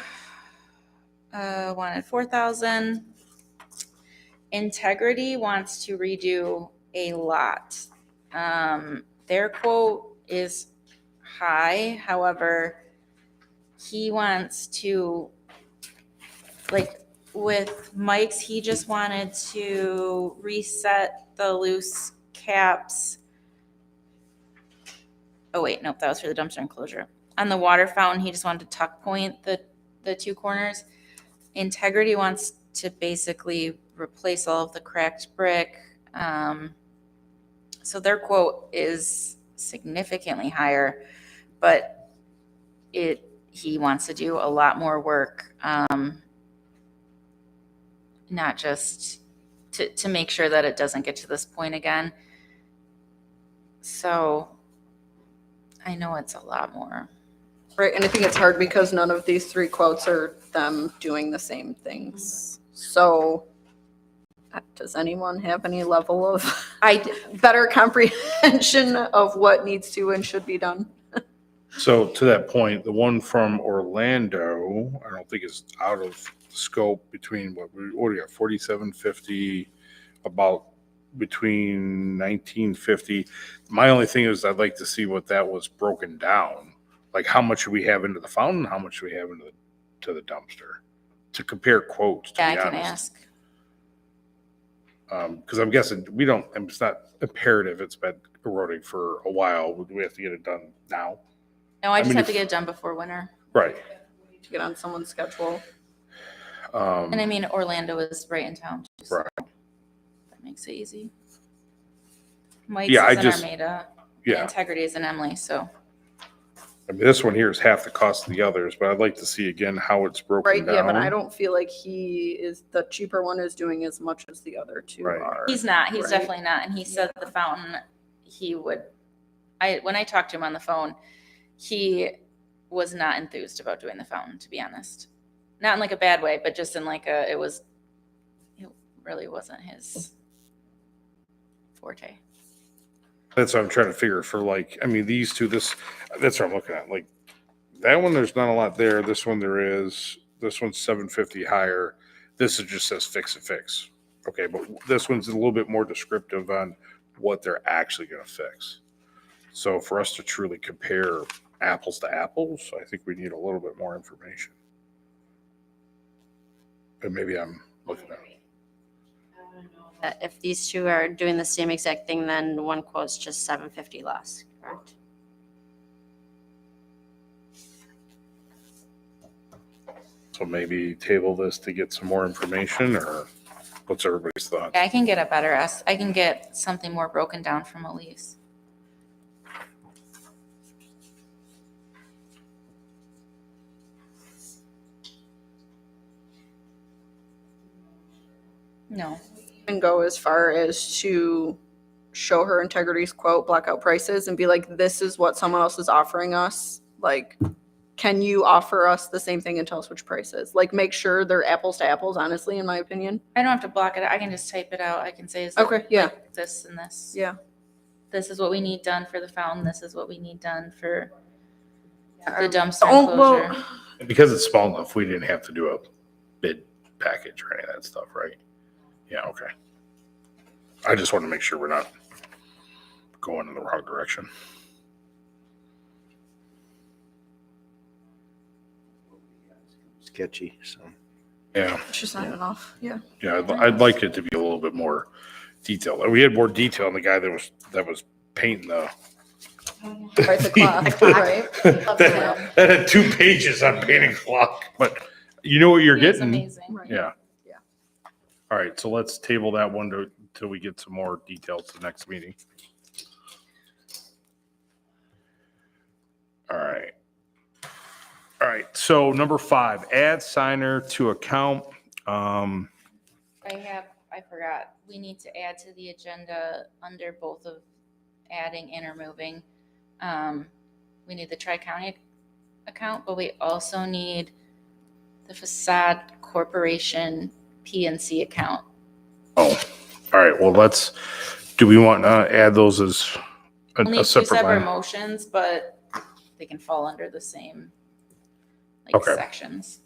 wanted 4,000. Integrity wants to redo a lot. Their quote is high. However, he wants to, like with Mike's, he just wanted to reset the loose caps. Oh wait, nope, that was for the dumpster enclosure. On the water fountain, he just wanted to tuck point the 2 corners. Integrity wants to basically replace all of the cracked brick. So their quote is significantly higher, but he wants to do a lot more work, not just to make sure that it doesn't get to this point again. So I know it's a lot more. Right, and I think it's hard because none of these 3 quotes are them doing the same things. So does anyone have any level of better comprehension of what needs to and should be done? So to that point, the one from Orlando, I don't think is out of scope between what do we got, 4750, about between 1950. My only thing is I'd like to see what that was broken down. Like how much do we have into the fountain? How much do we have into the dumpster? To compare quotes, to Yeah, I be can honest. ask. Because I'm guessing it's not imperative. It's been eroding for a while. Do we have to get it done now? No, I just mean, have to get it done before winter. Right. To get on someone's schedule. And I mean, Orlando is right in town, too, so Right. that makes it easy. Mike's Yeah, I is in just- Armada. Yeah. Integrity is in Emily, so. I mean, this one here is half the cost of the others, but I'd like to see again how it's broken Right, down. yeah, but I don't feel like the cheaper one is doing as much as the other 2 Right. are. He's not. He's Right. definitely not. And he said the fountain, he would. When I talked to him on the phone, he was not enthused about doing the fountain, to be honest. Not in like a bad way, but just in like it really wasn't his forte. That's what I'm trying to figure for these 2, that's what I'm looking at. Like that one, there's not a lot there. This one there is. This one's 750 higher. This is just says fix and fix. Okay, but this one's a little bit more descriptive on what they're actually going to fix. So for us to truly compare apples to apples, I think we need a little bit more information. But maybe I'm looking at it. That if these 2 are doing the same exact thing, then one quote's just $750 less, correct? So maybe table this to get some more information, or what's everybody's thoughts? I can get I can get something more broken down from Elise. No. And go as far as to show her Integrity's quote, block out prices, and be like, this is what someone else is offering us. Like, can you offer us the same thing and tell us which price is? Like, make sure they're apples to apples, honestly, in my opinion. I don't have to block it. I can just type it out. I can say, is it Okay, yeah. like this and this? Yeah. This is what we need done for the fountain. This is what we need done for the Um, dumpster Oh, well, enclosure. And because it's small enough, we didn't have to do a bid package or any of that stuff, right? Yeah, okay. I just want to make sure we're not going in the wrong direction. Sketchy, so. Yeah, it's just not enough. Yeah. yeah. I'd like it to be a little bit more detailed. We had more detail on the guy that was painting the. Right, the clock, right? that had 2 pages on painting clock, but you know what you're It's getting. amazing. Right. Yeah. Yeah. All right, so let's table that one till we get some more details the next meeting. All right. All right. So number 5, add signer to account. I forgot, we need to add to the agenda under both of adding and removing. We need the Tri-County account, but we also need the Facade Corporation PNC account. Oh, all right. Well, do we want to add those as Only a two separate separate line? motions, but they can fall under the same Okay. sections.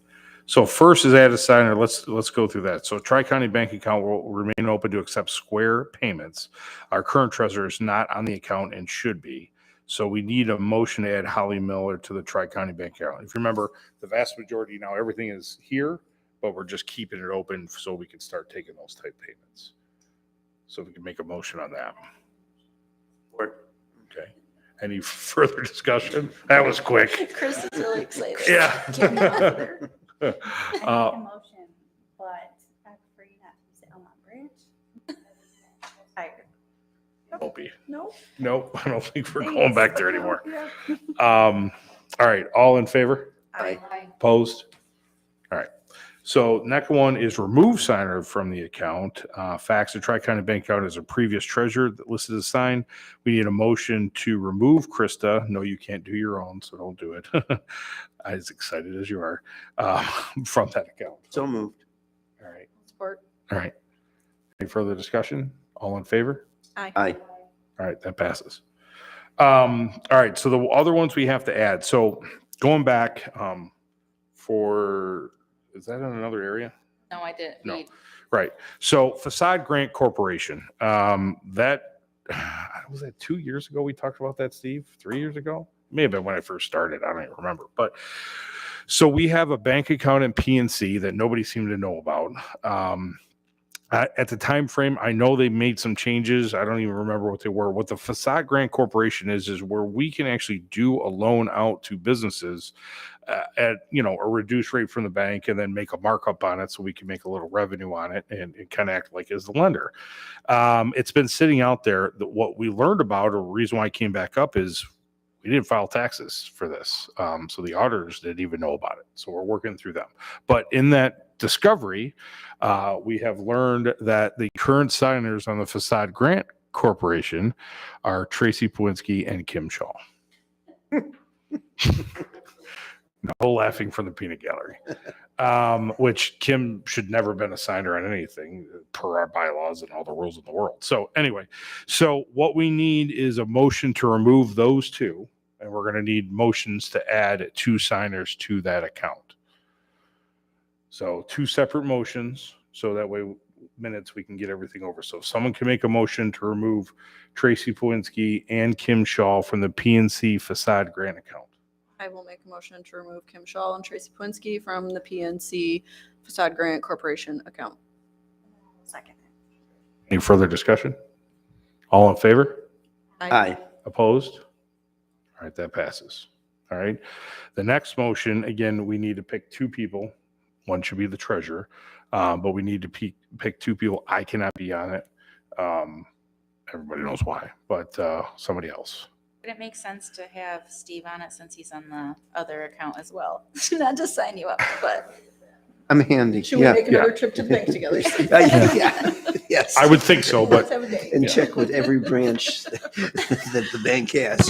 So first is add a signer. Let's go through that. So Tri-County bank account will remain open to accept Square payments. Our current treasurer is not on the account and should be. So we need a motion to add Holly Miller to the Tri-County bank account. If you remember, the vast majority now, everything is here, but we're just keeping it open so we can start taking those type payments. So we can make a motion on that. Okay. Any further discussion? That was quick. Chris is really excited. Yeah. I make a motion, but I prefer you not to use the Almont branch. Won't be. Nope. Nope, I don't think we're Thanks. going back there anymore. Yeah. All right, all in favor? Aye. Opposed? All right. So next one is remove signer from the account. Fax the Tri-County bank account as a previous treasurer that listed as signed. We need a motion to remove Krista. No, you can't do your own, so don't do it. As excited as you are from that account. So moved. All right. Support. All right. Any further discussion? All in favor? Aye. All right, that passes. All right, so the other ones we have to add. So going back is that in another area? No, I didn't. No. Right. So Facade Grant Corporation, that was that 2 years ago we talked about that, Steve? 3 years ago? May have been when I first started. I don't even remember. But so we have a bank account in PNC that nobody seemed to know about. At the time frame, I know they made some changes. I don't even remember what they were. What the Facade Grant Corporation is where we can actually do a loan out to businesses at a reduced rate from the bank, and then make a markup on it so we can make a little revenue on it and kind of act like as the lender. It's been sitting out there. What we learned about, or the reason why I came back up, is we didn't file taxes for this. So the auditors didn't even know about it. So we're working through them. But in that discovery, we have learned that the current signers on the Facade Grant Corporation are Tracy Pawinski and Kim Shaw. No laughing from the peanut gallery. Which Kim should never have been a signer on anything per our bylaws and all the rules in the world. So anyway, what we need is a motion to remove those two, and we're going to need motions to add 2 signers to that account. So 2 separate motions, so that way minutes we can get everything over. So if someone can make a motion to remove Tracy Pawinski and Kim Shaw from the PNC Facade Grant account. I will make a motion to remove Kim Shaw and Tracy Pawinski from the PNC Facade Grant Corporation account. Second. Any further discussion? All in favor? Aye. Opposed? All right, that passes. All right. The next motion, again, we need to pick 2 people. One should be the treasurer, but we need to pick 2 people. I cannot be on it. Everybody knows why, but somebody else. Would it make sense to have Steve on it since he's on the other account as well? Not to sign you up, but I'm handy. Should we Yeah. make another trip to the bank together? Yeah. Yes. I would think so, but Let's have a day. And Yeah. check with every branch that the bank has.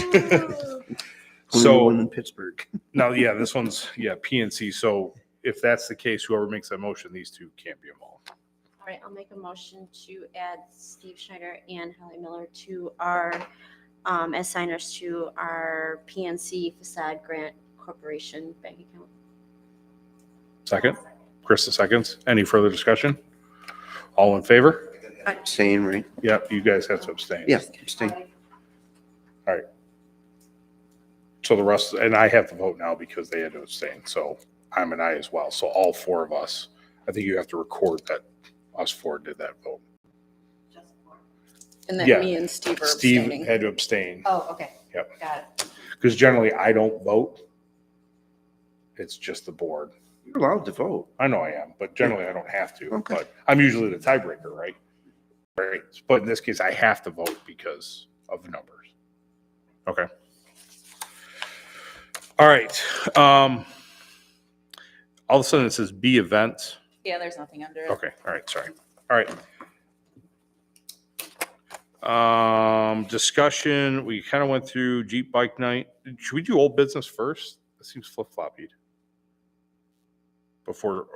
So- One in Pittsburgh. no, yeah, this one's, PNC. So if that's the case, whoever makes that motion, these 2 can't be involved. All right, I'll make a motion to add Steve Schneider and Holly Miller to our, as signers to our PNC Facade Grant Corporation bank account. Second? Chris, the seconds. Any further discussion? All in favor? Abstain, right? Yep, you guys have to abstain. Yeah, abstain. So the rest, and I have to vote now because they had to abstain. So I'm an aye as well. So all 4 of us, I think you have to record that us 4 did that vote. And then Yeah. me and Steve are Steve abstaining. had to abstain Oh, okay. Yep. Got it. because generally I don't vote. It's just the board. You're allowed to vote. I know I am, but generally I don't have to. Okay. But I'm usually the tiebreaker, right? Right. But in this case, I have to vote because of the numbers. Okay. All right. All of a sudden it says B events. Yeah, there's nothing under it. Okay. All right. Sorry. All right. Discussion. We kind of went through Jeep bike night. Should we do old business first? That seems flip floppy. Before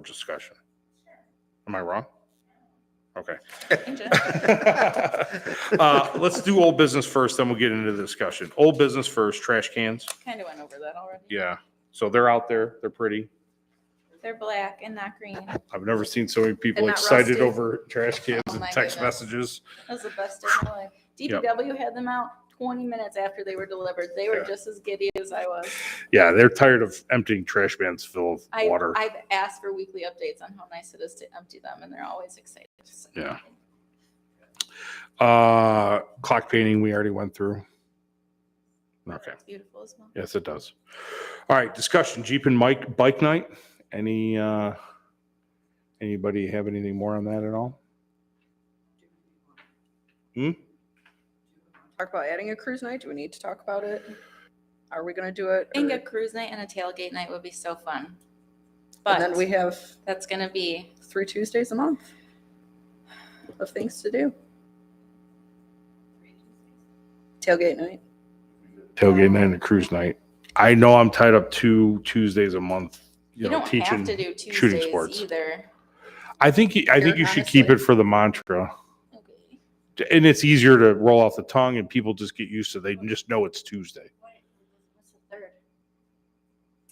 discussion. Am I wrong? Okay. Let's do old business first, then we'll get into the discussion. Old business first. Trash cans. Kind of went over that already. Yeah. So they're out there. They're pretty. They're black and not green. That I've never seen so many people And not excited rusty. over trash cans Oh and my text goodness. messages. was the best day of my life. DPW had them out 20 minutes after they were delivered. They were Yeah. just as giddy as I was. Yeah, they're tired of emptying trash cans full of water. I've asked for weekly updates on how nice it is to empty them, and they're always excited. Yeah. Clock painting we already went through. Okay. It's beautiful as well. Yes, it does. All right, discussion. Jeep and Mike bike night. Anybody have anything more on that at all? Talk about adding a cruise night. Do we need to talk about it? Are we gonna do it? I think or- a cruise night and a tailgate night would be so fun. And But then we have that's going to be 3 Tuesdays a month of things to do. Tailgate night. Tailgate night and a cruise night. I know I'm tied up 2 Tuesdays a month, you know, don't teaching have to do shooting Tuesdays sports. either. I think you should keep Honestly. it for the mantra. Okay. And it's easier to roll off the tongue and people just get used to it. They just know it's Tuesday.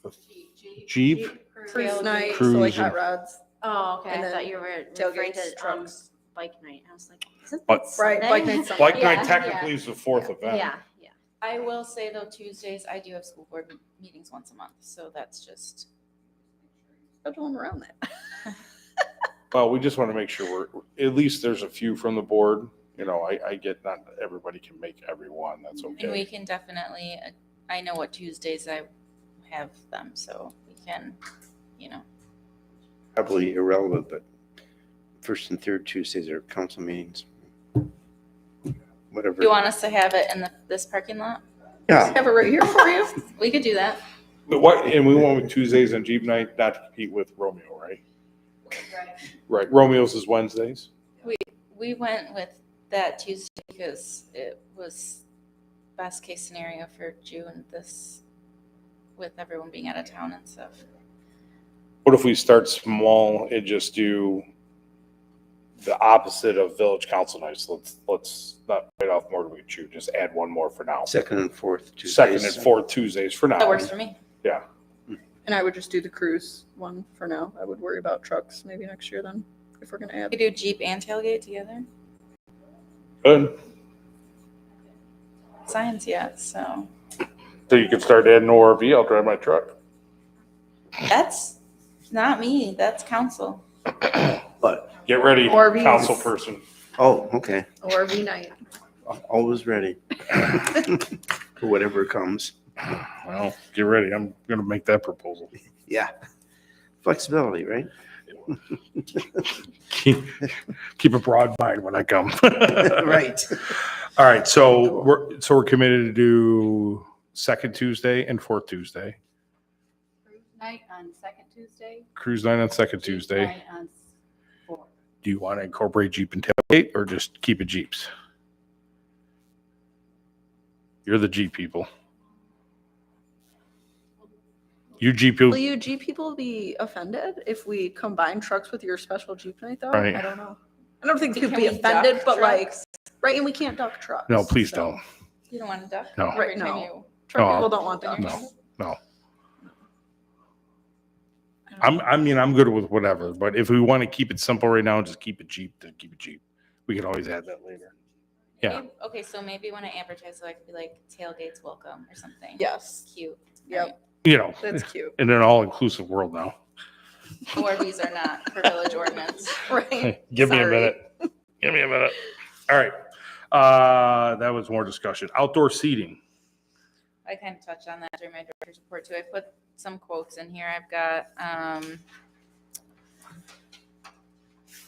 What's the third? Jeep, Cruise Tailgate. night, so Cruise like and- hot rods. Oh, okay. And I then thought you were referring tailgates, to trucks. bike night. I was like, isn't But- that Right, Sunday? bike night's Sunday. bike Yeah, night technically is the fourth event. Yeah, yeah. I will say though, Tuesdays I do have school board meetings once a month, so that's just Schedule them around that. Well, we just want to make sure at least there's a few from the board. You know, I get not everybody can make every one. That's and we okay. can definitely. I know what Tuesdays I have them, so we can, Probably irrelevant, but first and third Tuesdays are council meetings. Whatever. You want us to have it in this parking lot? Yeah, Have it right here for you. We could do that. But what? And we went with Tuesdays and Jeep night, not to compete with Romeo, right? Right. Romeo's is Wednesdays. We went with that Tuesday because it was best case scenario for June with everyone being out of town and stuff. What if we start small and just do the opposite of village council nights? Let's not bite off more than we can chew. Just add one more for now. second and fourth Tuesdays. Second and fourth Tuesdays for now. That works for me. Yeah. And I would just do the cruise one for now. I would worry about trucks maybe next year then, if we're gonna We add. could do Jeep and tailgate together. Good. Science yet, so So you can start adding ORV. I'll drive my truck. that's not me. That's council. But, Get ready, ORVs. council person. oh, okay, Or V night. always ready. For whatever comes. Well, get ready. I'm going to make that proposal. Yeah. Flexibility, right? Keep a broad mind when I come. Right. All right. So we're committed to do second Tuesday and fourth Tuesday. Cruise night on second Tuesday. Cruise night on second Jeep Tuesday. night on fourth. Do you want to incorporate Jeep and tailgate or just keep it Jeeps? You're the Jeep people. You Jeep people. Will you Jeep people be offended if we combine trucks with your special Jeep night though? Right. I don't know. I don't think Can people be we offended, duck but like, trucks? right, and we can't duck trucks. No, please so- don't. You don't want to duck? No. Every Right, time no. you- Truck No. people don't want ducks. No. No. I'm good with whatever, but if we want to keep it simple right now, just keep it Jeep, then keep it Jeep. We can always add that later. Yeah. Maybe- Okay, so maybe when I advertise, I could be like tailgates welcome or something. Yes, Cute. Yep. You know, that's cute. in an all-inclusive world now. ORVs are not for village ordinance. Right. Give me a Sorry. minute. Give me a minute. All right. That was more discussion. Outdoor seating. I kind of touched on that during my director's report too. I put some quotes in here. I've got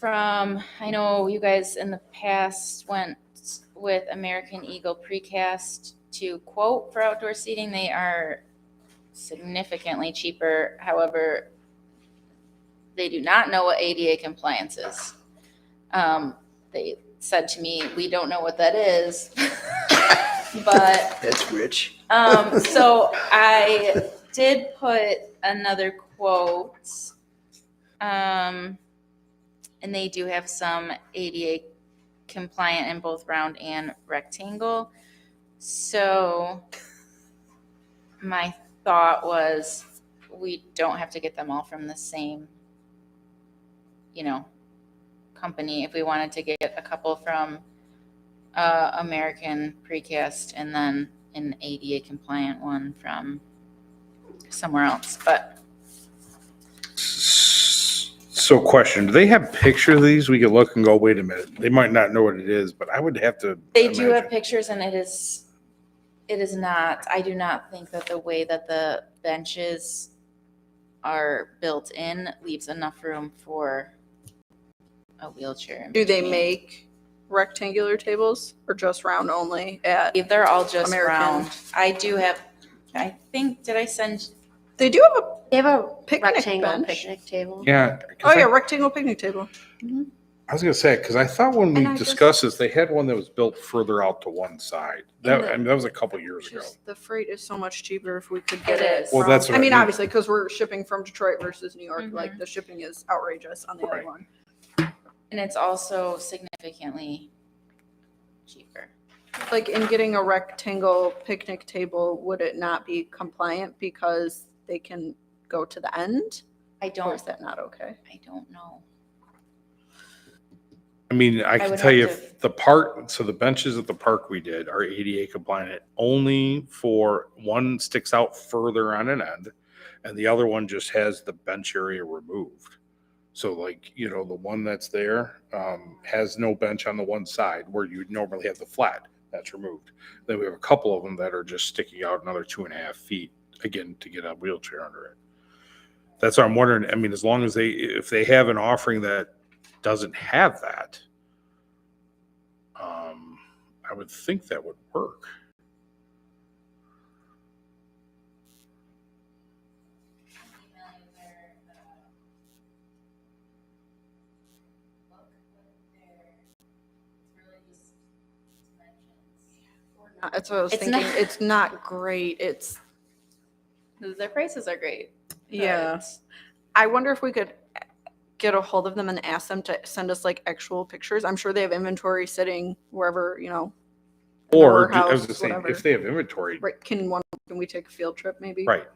I know you guys in the past went with American Eagle Precast to quote for outdoor seating. They are significantly cheaper. However, they do not know what ADA compliance is. They said to me, we don't know what that is. But That's rich. so I did put another quote. And they do have some ADA compliant in both round and rectangle. So my thought was we don't have to get them all from the same, company. If we wanted to get a couple from American Precast and then an ADA compliant one from somewhere else. But So question, do they have pictures of these? We could look and go, wait a minute. They might not know what it is, but I would have to. they do have imagine. pictures, and it is not, I do not think that the way that the benches are built in leaves enough room for a wheelchair. in Do they between. make rectangular tables or just round only at? They're all just American? round. I do have, I think, did I send? They do have a, They have a Picnic rectangle bench. picnic table. Yeah. 'cause oh yeah, I rectangle picnic table. was gonna say, because I thought when we And I just- discussed this, they had one that was built further out to one side. And That was a couple years ago. Just the freight is so much cheaper if we could get It it. is. Well, from- that's what I I mean, mean. obviously, because we're shipping from Detroit versus New York, Mhm. like the shipping is outrageous on the other Right. one. And it's also significantly cheaper. Like in getting a rectangle picnic table, would it not be compliant because they can go to the end? I Or don't, is that not okay? I don't know. I mean, I can would tell you have if the park, so the benches at the park we did are ADA compliant only for one sticks out further on an end and the other one just has the bench area removed. So like, the one that's there has no bench on the one side where you normally have the flat. That's removed. Then we have a couple of them that are just sticking out another 2.5 feet, again, to get a wheelchair under it. That's what I'm wondering. I mean, as long as if they have an offering that doesn't have that, I would think that would work. That's what I was It's thinking. not- It's not great. It's, Their prices are great. yeah. but I wonder if we could get a hold of them and ask them to send us like actual pictures. I'm sure they have inventory sitting wherever, in the Or I was warehouse, just saying, whatever. if they have inventory, Right, can we take a field trip maybe? right?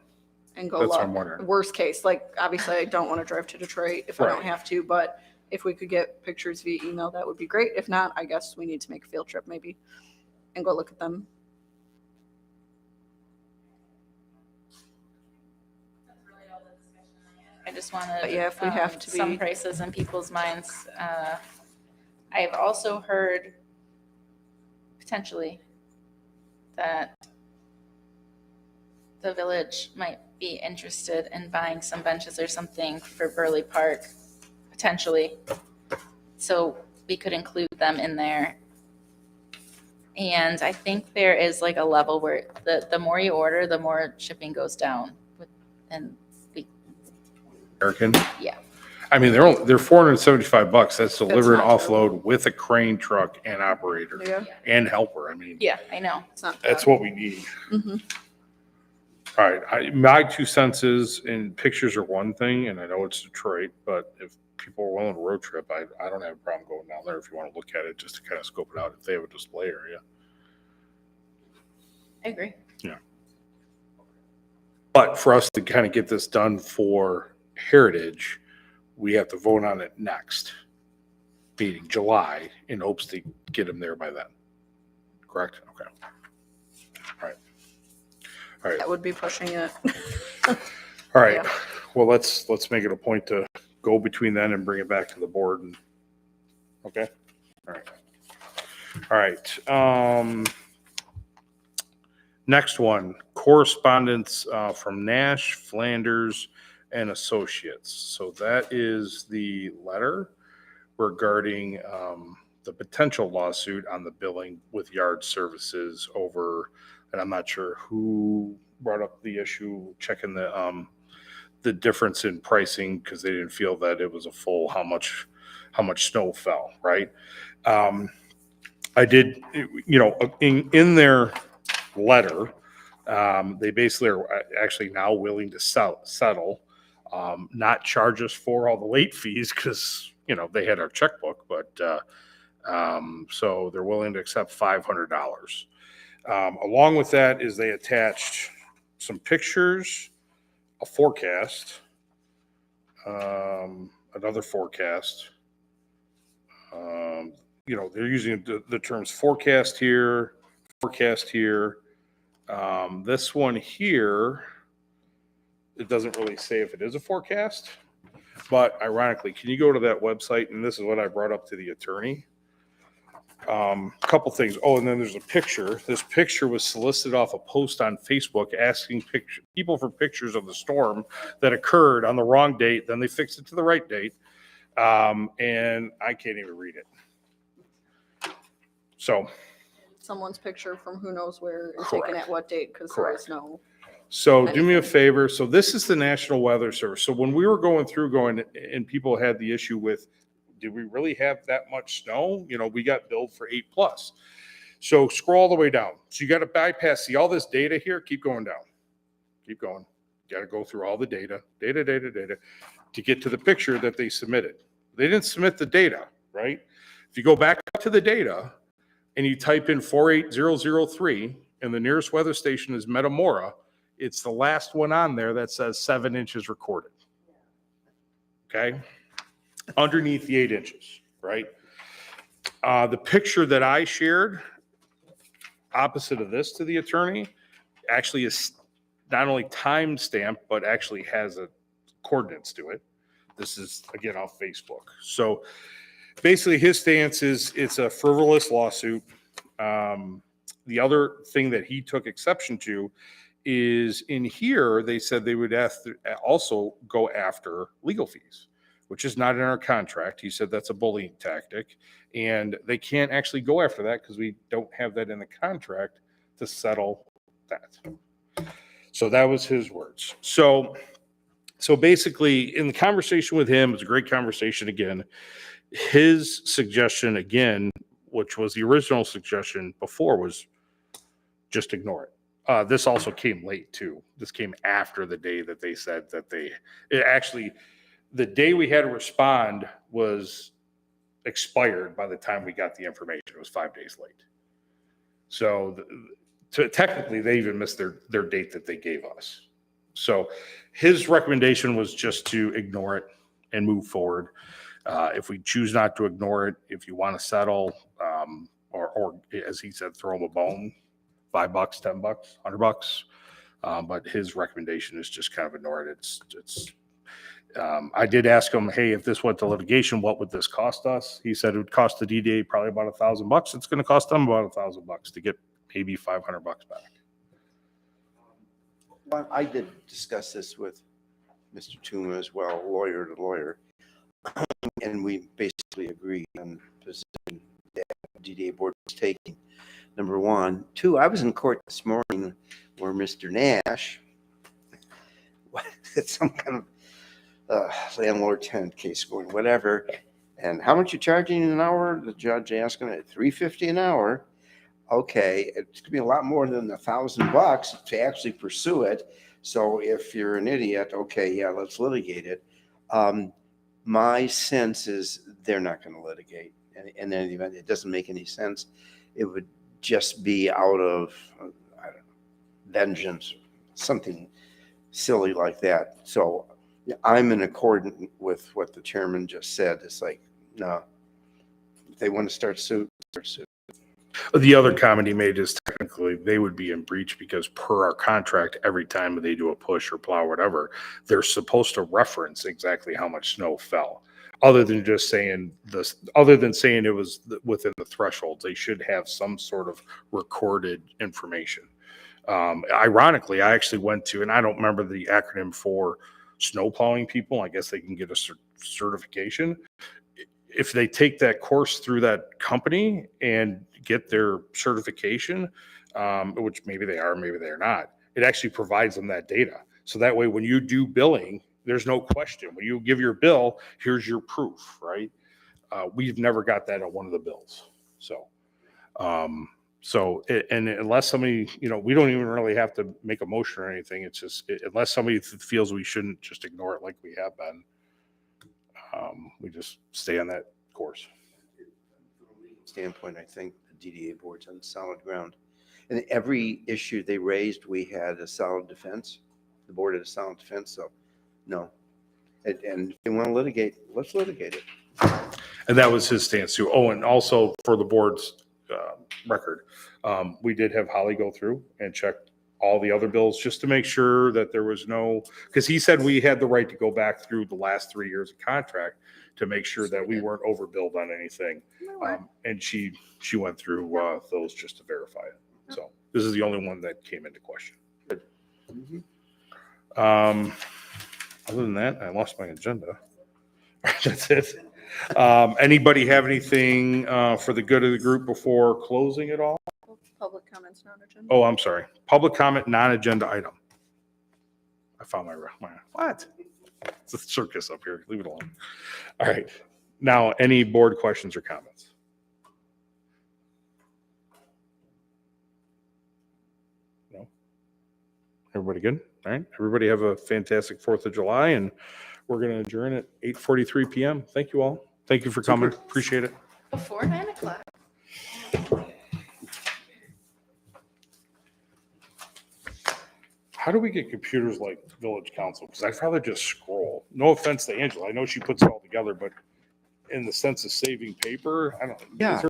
And go That's what I'm look. wondering. Worst case, like obviously I don't want to drive to Detroit if I don't Right. have to, but if we could get pictures via email, that would be great. If not, I guess we need to make a field trip maybe and go look at them. I just wanted. But yeah, if we have to some be- prices in people's minds. I've also heard potentially that the village might be interested in buying some benches or something for Burley Park, potentially. So we could include them in there. And I think there is like a level where the more you order, the more shipping goes down. And American. Yeah. I mean, they're $475. That's deliver and not offload with a crane truck and operator Yeah, and helper. I mean, yeah, I know. it's not. that's what we need. Mhm. All right. My 2 cents is, and pictures are one thing, and I know it's Detroit, but if people are willing to road trip, I don't have a problem going down there if you want to look at it just to kind of scope it out if they have a display area. I agree. But for us to kind of get this done for Heritage, we have to vote on it next meeting, July, in hopes to get them there by then. Correct? Okay. All right. All right. That would be pushing it. All right. Yeah. Well, let's make it a point to go between then and bring it back to the board. And okay. All right. All right. Next one, correspondence from Nash, Flanders, and Associates. So that is the letter regarding the potential lawsuit on the billing with yard services over, and I'm not sure who brought up the issue, checking the difference in pricing because they didn't feel that it was a full how much snow fell, right? I did, in their letter, they basically are actually now willing to settle, not charge us for all the late fees because, they had our checkbook, but so they're willing to accept $500. Along with that is they attached some pictures, a forecast, another forecast. They're using the terms forecast here. This one here, it doesn't really say if it is a forecast, but ironically, can you go to that website? And this is what I brought up to the attorney. Couple things. Oh, and then there's a picture. This picture was solicited off a post on Facebook asking people for pictures of the storm that occurred on the wrong date. Then they fixed it to the right date. And I can't even read it. So Someone's picture from who knows where and Correct. taken at what date, because there is no. So do me a favor. So this is the National Weather Service. So when we were going and people had the issue with, did we really have that much snow? We got billed for 8+. So scroll all the way down. So you got to bypass, see all this data here, keep going down. Keep going. You got to go through all the data to get to the picture that they submitted. They didn't submit the data, right? If you go back to the data and you type in 48003 and the nearest weather station is Metamora, it's the last one on there that says 7 inches recorded. Okay? Underneath the 8 inches, right? The picture that I shared, opposite of this to the attorney, actually is not only time stamped, but actually has a coordinates to it. This is, again, off Facebook. So basically his stance is it's a frivolous lawsuit. The other thing that he took exception to is in here, they said they would also go after legal fees, which is not in our contract. He said that's a bullying tactic, and they can't actually go after that because we don't have that in the contract to settle that. So that was his words. So basically, in the conversation with him, it was a great conversation again. His suggestion again, which was the original suggestion before, was just ignore it. This also came late too. This came after the day that they said that the day we had to respond was expired by the time we got the information. It was 5 days late. So technically, they even missed their date that they gave us. So his recommendation was just to ignore it and move forward. If we choose not to ignore it, if you want to settle, or as he said, throw him a bone, $5, $10, $100. But his recommendation is just kind of ignore it. I did ask him, hey, if this went to litigation, what would this cost us? He said it would cost the DDA probably about $1,000. It's going to cost them about $1,000 to get maybe $500 back. Well, I did discuss this with Mr. Tuma as well, lawyer to lawyer, and we basically agreed on the position that the DDA board was taking. Number one. Two, I was in court this morning where Mr. Nash, it's some kind of landlord-tenant case going, whatever, and how much you charging an hour? The judge asking it, $350 an hour. Okay, it's gonna be a lot more than $1,000 to actually pursue it. So if you're an idiot, okay, yeah, let's litigate it. My sense is they're not going to litigate. And in any event, it doesn't make any sense. It would just be out of, I don't know, vengeance, something silly like that. So I'm in accordance with what the chairman just said. It's like, no, if they want to start suit, start suit. The other comment he made is technically they would be in breach because per our contract, every time they do a push or plow or whatever, they're supposed to reference exactly how much snow fell. Other than just saying this, other than saying it was within the thresholds, they should have some sort of recorded information. Ironically, I actually went to, and I don't remember the acronym for snow plowing people. I guess they can get a certification. If they take that course through that company and get their certification, which maybe they are, maybe they're not, it actually provides them that data. So that way, when you do billing, there's no question. When you give your bill, here's your proof, right? We've never got that on one of the bills. So, and unless somebody, we don't even really have to make a motion or anything. It's just, unless somebody feels we shouldn't just ignore it like we have been, we just stay on that course. Standpoint, I think the DDA board's on solid ground. And every issue they raised, we had a solid defense. The board had a solid defense, so no. And if they want to litigate, let's litigate it. And that was his stance too. Oh, and also for the board's record, we did have Holly go through and check all the other bills just to make sure that there was no, because he said we had the right to go back through the last 3 years of contract to make sure that we weren't overbilled on anything. And she went through those just to verify it. So this is the only one that came into question. Other than that, I lost my agenda. That's it. Anybody have anything for the good of the group before closing it all? Public comments, non-agenda. Oh, I'm sorry. Public comment, non-agenda item. I found my what? It's a circus up here. Leave it alone. All right. Now, any board questions or comments? No? Everybody good? All right. Everybody have a fantastic 4th of July, and we're going to adjourn at 8:43 p.m. Thank you all. Thank you for coming. Appreciate it. Before 9 o'clock. How do we get computers like Village Council? Because I'd rather just scroll. No offense to Angela. I know she puts it all together, but in the sense of saving paper, I don't. Yeah.